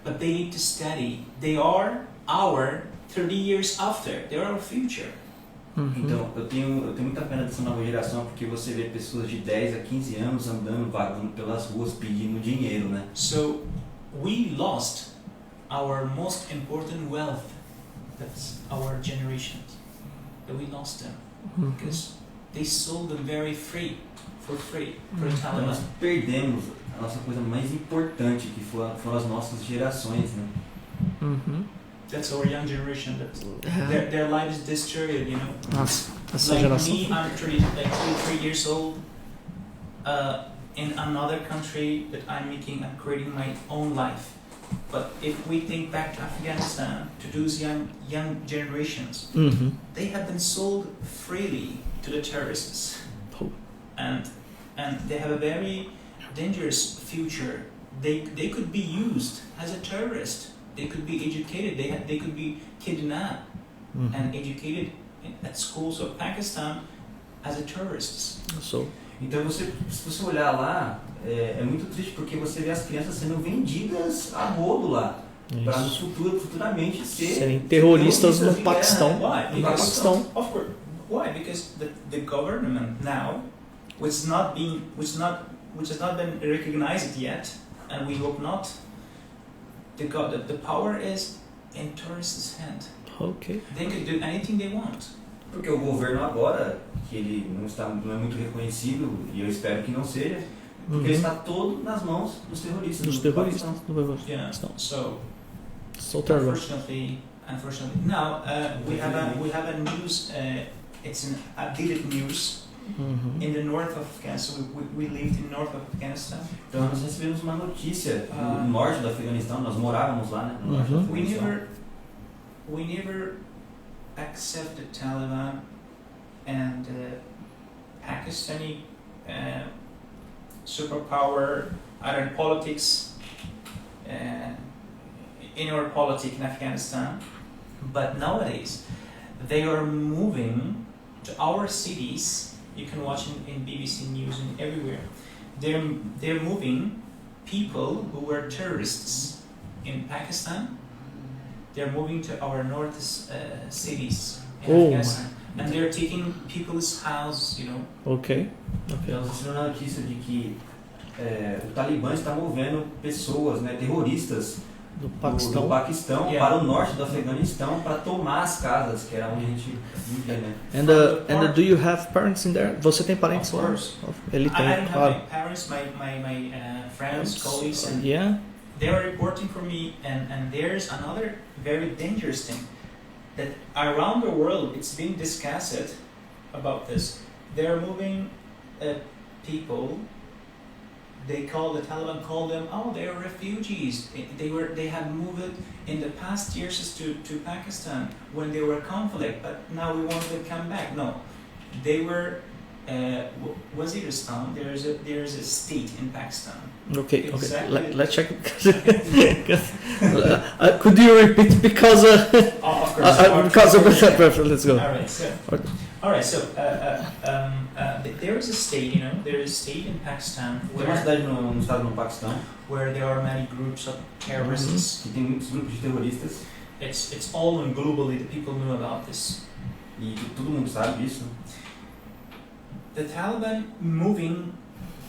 But they need to study. They are our 30 years after. They are our future. Então, eu tenho muita pena dessa nova geração, porque você vê pessoas de 10 a 15 anos andando, vagando pelas ruas, pedindo dinheiro, né? So, we lost our most important wealth. That's our generations. That we lost them. Because they sold them for free, for Então, Taliban. nós perdemos a nossa coisa mais importante, que foram as nossas gerações, né? That's our young generation. Their life is destroyed, you know. Nossa, essa Like geração. me, I'm 3 years old. In another country that I'm creating my own life. But if we think back to Afghanistan, to those young generations, they have been sold freely to the terrorists, and they have a very dangerous future. They could be used as a terrorist. They could be educated. They could be kidnapped and educated at schools of Pakistan as a tourists. So. Então, se você olhar lá, é muito triste, porque você vê as crianças sendo vendidas a rodo lá, para no futuramente serem terroristas no Paquistão. Why? No Paquistão. Of course. Why? Because the government now, which has not been recognized yet, and we hope not. The power is in tourists' hand. Okay. They could do anything they want. Porque o governo agora, que ele não é muito reconhecido, e eu espero que não seja, porque ele está todo nas mãos dos terroristas. Dos terroristas do Yeah. Paquistão. So terrible. Unfortunately, now we have a news. It's an updated news in the north of Afghanistan. We lived in north of Afghanistan. Então nós recebemos uma notícia no norte do Afeganistão. Nós morávamos lá, né? No norte do Afeganistão. We never accept the Taliban and Pakistani superpower in politics, in our politics in Afghanistan. But nowadays, they are moving to our cities. You can watch in BBC News and everywhere. They're moving people who were terrorists in Pakistan. They're moving to our north cities in Afghanistan, and they're taking people's houses, you know. Okay. Então, nós recebemos a notícia de que o Taliban está movendo pessoas, né, terroristas do Paquistão para o norte do Afeganistão para tomar as casas, que era onde a gente vivia, né? And do you have parents in there? Você tem parentes lá? Ele tem, I claro. have my parents, my friends, colleagues, and they are reporting for me. And there's another very dangerous thing that around the world it's been discussed about this. They are moving people. The Taliban call them, they are refugees. They have moved in the past years to Pakistan when they were conflict, but now we want them to come back. No, they were Waziristan. There is a state in Pakistan. Okay. Exactly. Let's check. Could you repeat because let's go. All right. So there is a state, you know, there is a state in Pakistan Tem uma cidade no estado no Paquistão where there are many groups of terrorists. que tem muitos grupos de terroristas. It's all known globally. The people know about this. E todo mundo sabe disso. The Taliban moving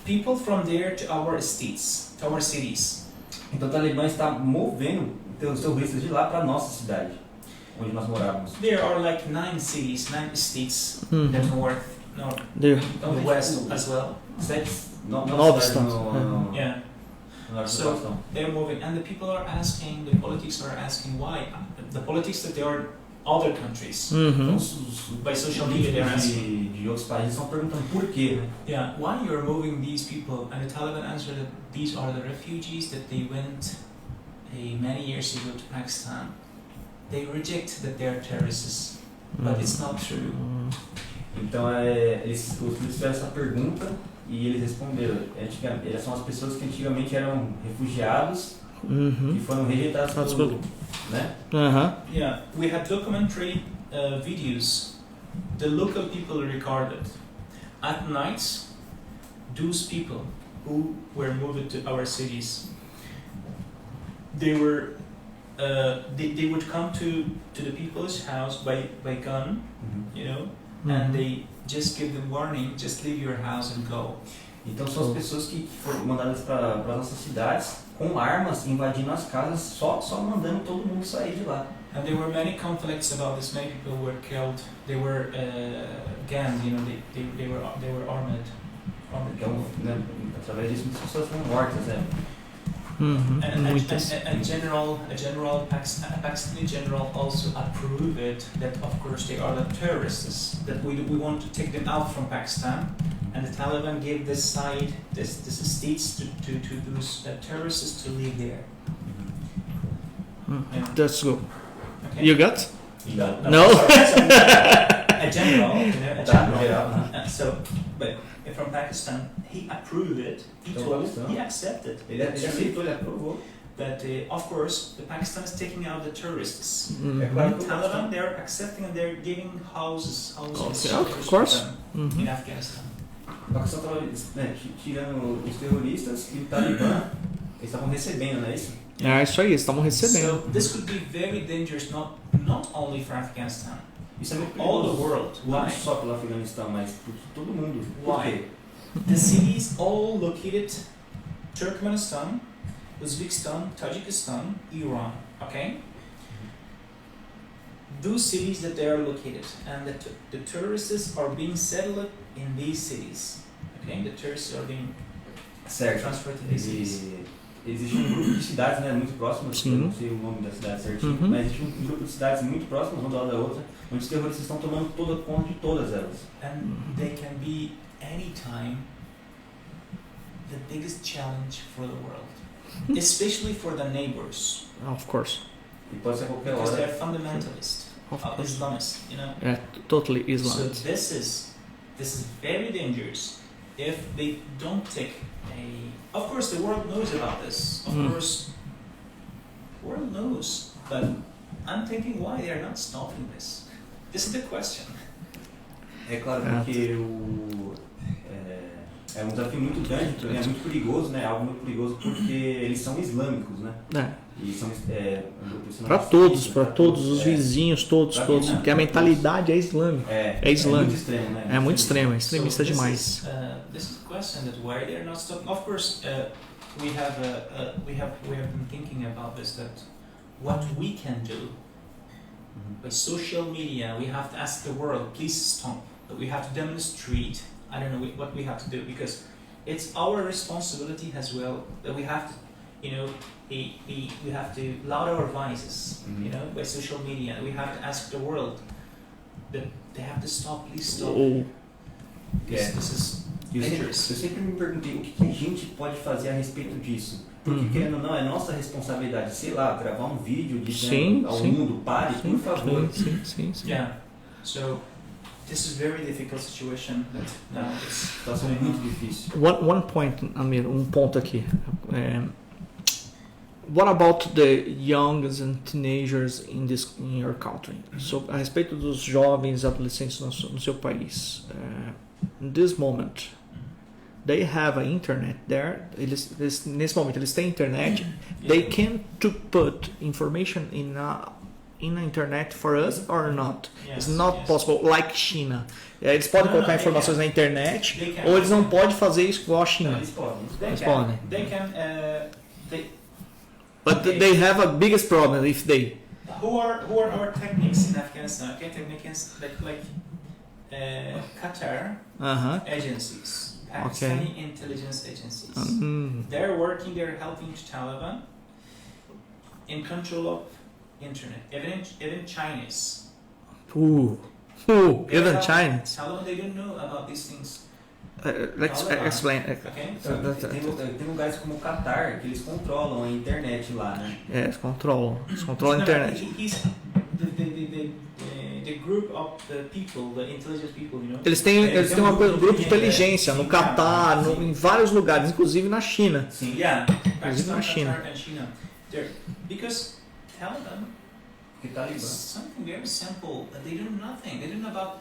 people from there to our states, to our cities. Então o Talibã está movendo os terroristas de lá para nossa cidade, onde nós morávamos. There are like 9 cities, 9 states, the north, the west as well. 9 estados no Yeah. So they're moving, and the people are asking, the politics are asking why. The politics that they are other countries. Então, By social media they're asking. De outros países estão perguntando por quê. Yeah, why you're moving these people? And the Taliban answered that these are the refugees that they went many years ago to Pakistan. They reject that they are terrorists. but it's not true. Então, eles fizeram essa pergunta e eles responderam. Elas são as pessoas que antigamente eram refugiados que foram rejeitados pelo grupo, né? Yeah, we have documentary videos. The local people recorded. At night, those people who were moved to our cities, they would come to the people's house by gun, you know, and they just give them warning, just leave your house and go. Então são as pessoas que foram mandadas para nossas cidades com armas, invadindo as casas, só mandando todo mundo sair de lá. And there were many conflicts about this. Many people were killed. They were gangs, you know. They were armed. Então, né, através disso muitas pessoas foram mortas, né? A Pakistani general also approved that, of course, they are the terrorists. That we want to take them out from Pakistan, and the Taliban gave this side, this states to those terrorists to live there. That's good. Okay. You got? No. A general, you know, a general. So, but from Pakistan, he approved it. He accepted. Ele aceitou, ele aprovou. But of course, the Pakistan is taking out the tourists. É claro The Taliban, they're accepting and they're giving houses of course. In Afghanistan. A Paquistão estava, né, tirando os terroristas e o Taliban, eles estavam recebendo, não é isso? É isso aí, eles estavam recebendo. So this could be very dangerous, not only for Afghanistan. Isso é muito All perigoso. the world. Não Why? só pelo Afeganistão, mas por todo mundo. Por Why? quê? The cities all located Turkmenistan, Uzbekistan, Tajikistan, Iran. Okay. Those cities that they are located, and the tourists are being settled in these cities. Okay, the tourists are being transferred to these cities. Existe um grupo de cidades, né, muito próximas, eu não sei o nome da cidade certinho, mas existe um grupo de cidades muito próximas, uma da outra, onde os terroristas estão tomando toda conta de todas elas. And they can be anytime the biggest challenge for the world, especially for the neighbors. Of course. E pode ser a qualquer Because hora. they're fundamentalist, Islamists, you know. Yeah, totally Islamic. So this is very dangerous if they don't take a. Of course, the world knows about this. Of course, the world knows, but I'm thinking why they are not stopping this. This is the question. É claro, porque é um desafio muito grande, é muito perigoso, né? Algo muito perigoso porque eles são islâmicos, né? E são um grupo para todos os vizinhos, todos, porque a mentalidade é islâmica. É islâmica. É muito extremo, né? É muito extremo, é extremista demais. This is the question that why they are not stopping. Of course, we have been thinking about this, that what we can do by social media. We have to ask the world, please stop. But we have to demonstrate. I don't know what we have to do, because it's our responsibility as well that we have to, you know, we have to loud our voices, you know, by social media. We have to ask the world that they have to stop, please stop. This is dangerous. Eu sempre me perguntei o que a gente pode fazer a respeito disso. Porque, querendo ou não, é nossa responsabilidade, sei lá, gravar um vídeo dizendo ao mundo, pare, por favor. Sim. Yeah. So, this is very difficult situation that now is. Situação muito difícil. One point, Amir, ponto aqui. What about the young and teenagers in your country? So, a respeito dos jovens adolescentes no seu país. In this moment, they have an internet there. Nesse momento, eles têm internet. They can to put information in the internet for us or not? It's not possible, like China. Eles podem colocar informações na internet, ou eles não podem fazer isso igual a China. Eles podem. They can. But they have a biggest problem if they. Who are our techniques in Afghanistan? Okay, techniques like Qatar agencies, Pakistani intelligence agencies. They're working. They're helping Taliban in control of internet. Even Chinese. Even Chinese. Taliban, they don't know about these things. Let's explain. Okay. Tem lugares como o Qatar que eles controlam a internet lá, né? Eles controlam a internet. The group of the people, the intelligent people, you know. Eles têm um grupo de inteligência no Catar, em vários lugares, inclusive na China. Sim, yeah. Inclusive na China. Because Taliban is something very simple. They do nothing. They don't know about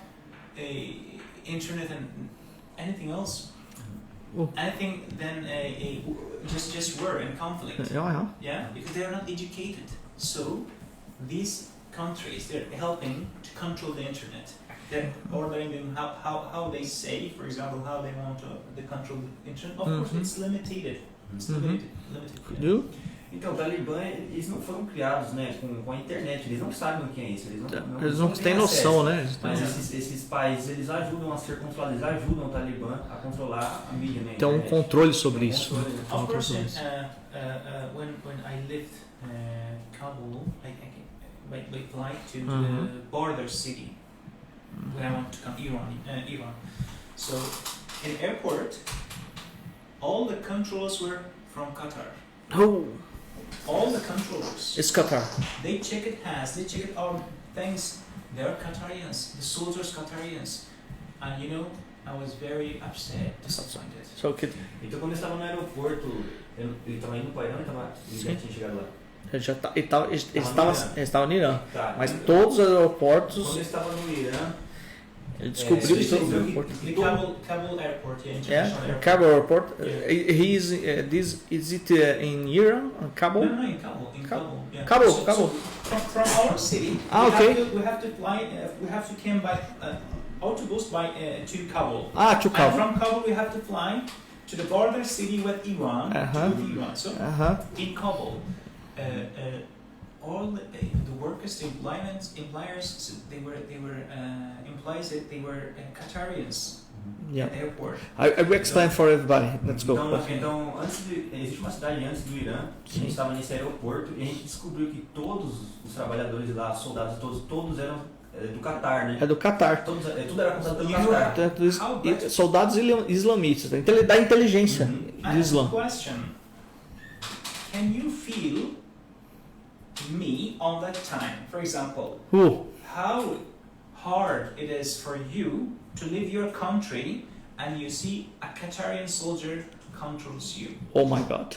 internet and anything else. Anything than just war and conflict. Yeah, because they are not educated. So these countries, they're helping to control the internet. They're ordering them how they say, for example, how they want to control the internet. Of course, it's limited. It's limited. Yeah. Então, o Taliban, eles não foram criados, né, com a internet, eles não sabem o que é isso, eles não têm noção, né? Mas esses países, eles ajudam a ser controlados, eles ajudam o Talibã a controlar a mídia, né? Então, um controle sobre isso. Of course, when I left Kabul, I flight to the border city when I want to come Iran. So, in airport, all the controls were from Qatar. Oh. All the controllers. It's Qatar. They check it our things. They are Qatarians. The soldiers Qatarians. And you know, I was very upset, disappointed. Então quando eu estava no aeroporto, ele estava indo para o Irã, ele já tinha chegado lá. Ele estava no Irã. Tá. Mas todos os aeroportos. Quando eu estava no Irã, ele descobriu que todos os aeroportos. Kabul Airport, international airport. Kabul Airport. Is it in Iran? Kabul? No, in Kabul. Yeah. Kabul. So from our city, we have to fly. We have to come by autobus to Kabul. To Kabul. And from Kabul, we have to fly to the border city with Iran. So in Kabul, all the workers, the employers, they were implies that they were Qatarians at the airport. I will explain for everybody. Let's go. Então existe uma cidade antes do Irã, que a gente estava nesse aeroporto e a gente descobriu que todos os trabalhadores lá, soldados, todos eram do Catar, né? É do Catar. Tudo era contratado pelo Catar. Soldados islamistas, da inteligência do Islã. Question: Can you feel me on that time? For example, how hard it is for you to leave your country and you see a Qatarian soldier controls you. Oh my God.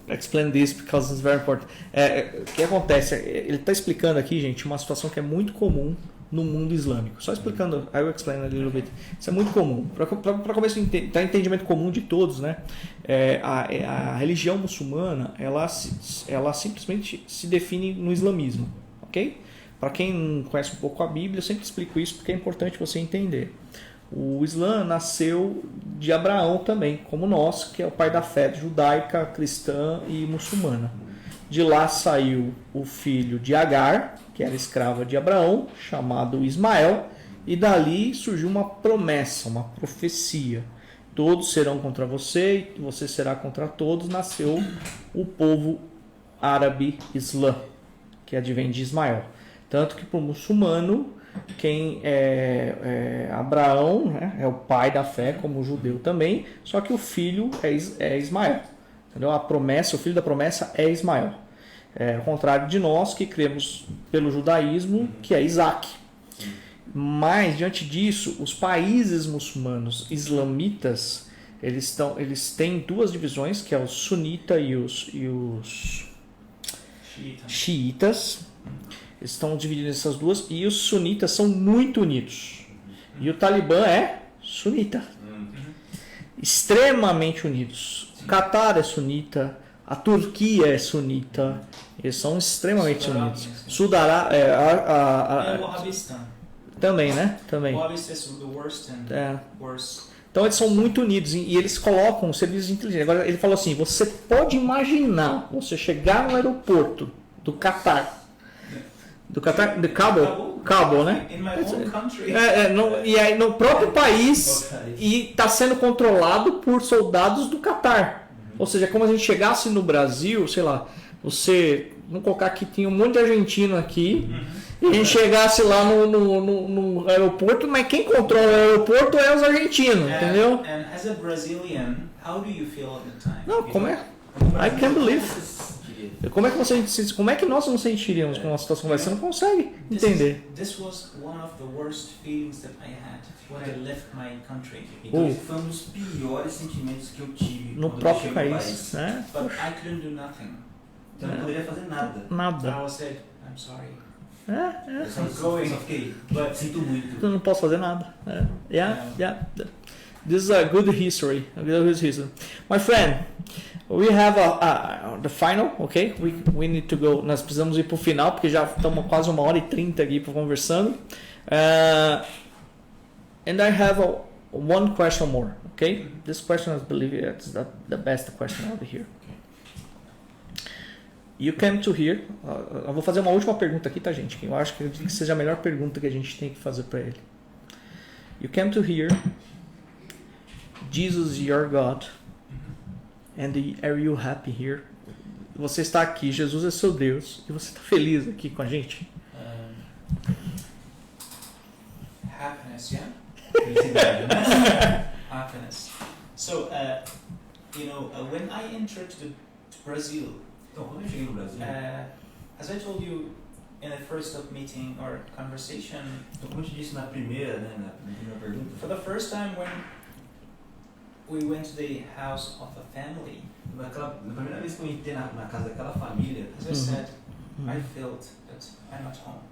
Explain this because it's very important. O que acontece? Ele está explicando aqui, gente, uma situação que é muito comum no mundo islâmico. Só explicando, I will explain a little bit. Isso é muito comum. Para começar a entendimento comum de todos, né? A religião muçulmana, ela simplesmente se define no islamismo, ok? Para quem não conhece um pouco a Bíblia, eu sempre explico isso porque é importante você entender. O Islã nasceu de Abraão também, como nós, que é o pai da fé judaica, cristã e muçulmana. De lá saiu o filho de Agar, que era escrava de Abraão, chamado Ismael, e dali surgiu uma promessa, uma profecia. Todos serão contra você e você será contra todos. Nasceu o povo árabe Islã, que advém de Ismael. Tanto que para o muçulmano, quem é Abraão, né, é o pai da fé, como o judeu também, só que o filho é Ismael. Entendeu? A promessa, o filho da promessa é Ismael. Ao contrário de nós que cremos pelo judaísmo, que é Isaac. Mas, diante disso, os países muçulmanos islamitas, eles têm duas divisões, que é o sunita e os xiitas. Eles estão divididos nessas duas, e os sunitas são muito unidos. E o Talibã é sunita. Extremamente unidos. O Catar é sunita, a Turquia é sunita, eles são extremamente unidos. O Wahhabistan. Também, né? Também. O Wahhabistan é the worst and worst. Então eles são muito unidos e eles colocam serviços de inteligência. Agora ele falou assim, você pode imaginar você chegar no aeroporto do Catar, de Kabul, né? E aí no próprio país e está sendo controlado por soldados do Catar. Ou seja, como a gente chegasse no Brasil, sei lá, vamos colocar que tinha um monte de argentino aqui, e a gente chegasse lá no aeroporto, mas quem controla o aeroporto é os argentinos, entendeu? And as a Brazilian, how do you feel at the time? Não, como é? I can't believe. quê? Como é que nós nos sentiríamos com uma situação dessa? Você não consegue entender. This was one of the worst feelings that I had when I left my country. Então esse foi um dos piores sentimentos que eu tive No quando próprio eu cheguei no país, país. né? But I couldn't do nothing. Então eu não poderia fazer nada. Nada. I was said, I'm sorry. Eu só fiquei, sinto muito. Eu não posso fazer nada. Yeah. This is a good history. My friend, we have the final, okay? We need to go. Nós precisamos ir para o final, porque já estamos quase 1h30 aqui conversando. And I have one question more, okay? This question, I believe, is the best question over here. You came to here. Eu vou fazer uma última pergunta aqui, tá, gente? Eu acho que seja a melhor pergunta que a gente tem que fazer para ele. You came to here. Jesus is your God. And are you happy here? Você está aqui, Jesus é seu Deus, e você está feliz aqui com a gente? Happiness, yeah? Happiness. So, when I entered to Brazil, Então, quando eu cheguei no Brasil, as I told you in the first meeting or conversation, então, como eu te disse na primeira pergunta, for the first time when we went to the house of a family, na primeira vez que eu entrei na casa daquela família, as I said, I felt that I'm at home.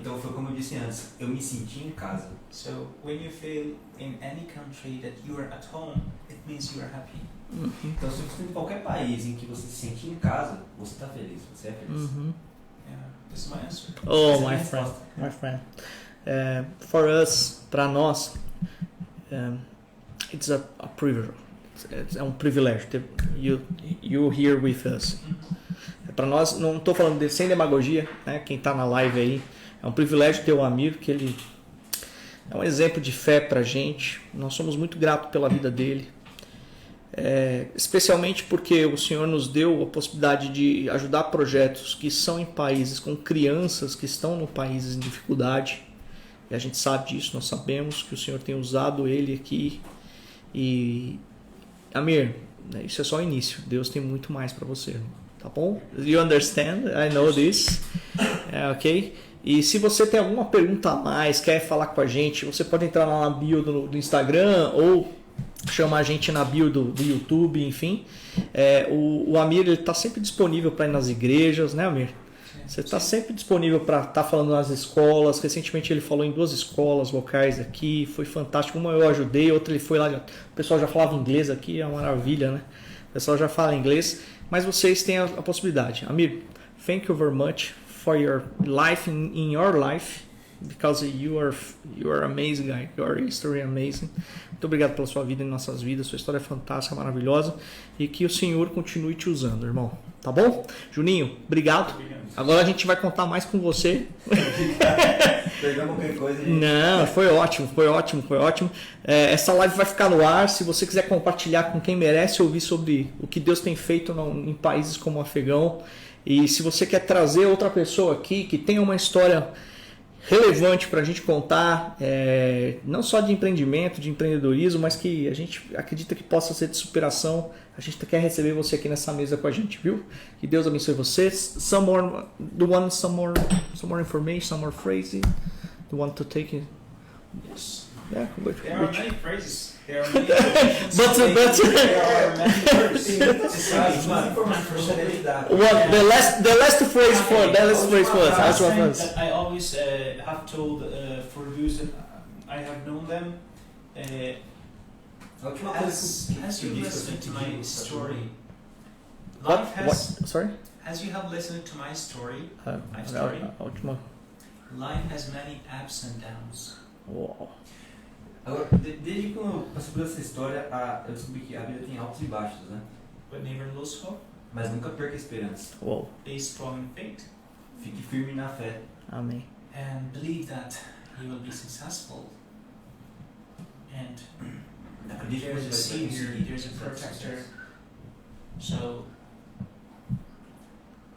Então foi como eu disse antes, eu me senti em casa. So when you feel in any country that you are at home, it means you are happy. Então se você está em qualquer país em que você se sente em casa, você está feliz, você é feliz. Yeah, this is my answer. Oh, my friend. For us, para nós, it's a privilege. É um privilégio ter you here with us. Para nós, não estou falando sem demagogia, né? Quem está na live aí, é um privilégio ter o Amir, que ele é um exemplo de fé para a gente. Nós somos muito gratos pela vida dele, especialmente porque o Senhor nos deu a possibilidade de ajudar projetos que são em países com crianças que estão em países em dificuldade. E a gente sabe disso, nós sabemos que o Senhor tem usado ele aqui. E Amir, isso é só o início. Deus tem muito mais para você. Tá bom? You understand? I know this. Ok? E se você tem alguma pergunta a mais, quer falar com a gente, você pode entrar lá na bio do Instagram ou chamar a gente na bio do YouTube, enfim. O Amir está sempre disponível para ir nas igrejas, né, Amir? Você está sempre disponível para estar falando nas escolas. Recentemente ele falou em 2 escolas locais aqui, foi fantástico. Uma eu ajudei, outra ele foi lá, o pessoal já falava inglês aqui, é uma maravilha, né? O pessoal já fala inglês. Mas vocês têm a possibilidade. Amir, thank you very much for your life in your life, because you are amazing guy. Your history amazing. Muito obrigado pela sua vida em nossas vidas. Sua história é fantástica, maravilhosa, e que o Senhor continue te usando, irmão. Tá bom? Juninho, obrigado. Agora a gente vai contar mais com você. Perdão qualquer coisa, gente. Não, foi ótimo. Essa live vai ficar no ar. Se você quiser compartilhar com quem merece ouvir sobre o que Deus tem feito em países como o Afegão, e se você quer trazer outra pessoa aqui que tenha uma história relevante para a gente contar, não só de empreendimento, de empreendedorismo, mas que a gente acredita que possa ser de superação, a gente quer receber você aqui nessa mesa com a gente, viu? Que Deus abençoe vocês. Some more information, some more phrases. Do you want to take it? Yes. Yeah, there are many phrases. There are many phrases. But there are many words. The last phrase for us. That I always have told for those that I have known them. As you listen to my story, Sorry? As you have listened to my story, life has many ups and downs. Uau. Agora, desde que eu passei por essa história, eu descobri que a vida tem altos e baixos, né? But never lose hope. Mas nunca perca a esperança. Uau. Be strong in faith. Fique firme na fé. Amém. And believe that you will be successful. And there's a Savior, there's a protector. So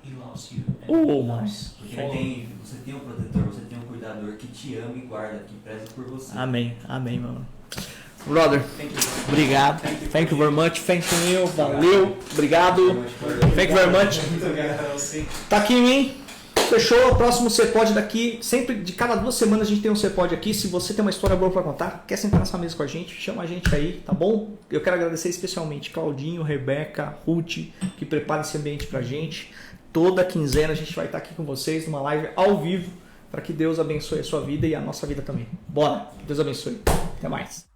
He loves you. Porque você tem um protetor, você tem um cuidador que te ama e guarda, que preza por você. Amém, mano. Brother, obrigado. Thank you very much. Thank you, valeu. Obrigado. Thank you very much. Muito obrigado a você. Tá aqui em mim. Fechou, o próximo CPOD daqui, sempre de cada 2 semanas a gente tem um CPOD aqui. Se você tem uma história boa para contar, quer sentar nessa mesa com a gente, chama a gente aí, tá bom? Eu quero agradecer especialmente Claudinho, Rebeca, Ruth, que preparam esse ambiente pra gente. Toda quinzena a gente vai estar aqui com vocês numa live ao vivo, para que Deus abençoe a sua vida e a nossa vida também. Bora, Deus abençoe. Até mais.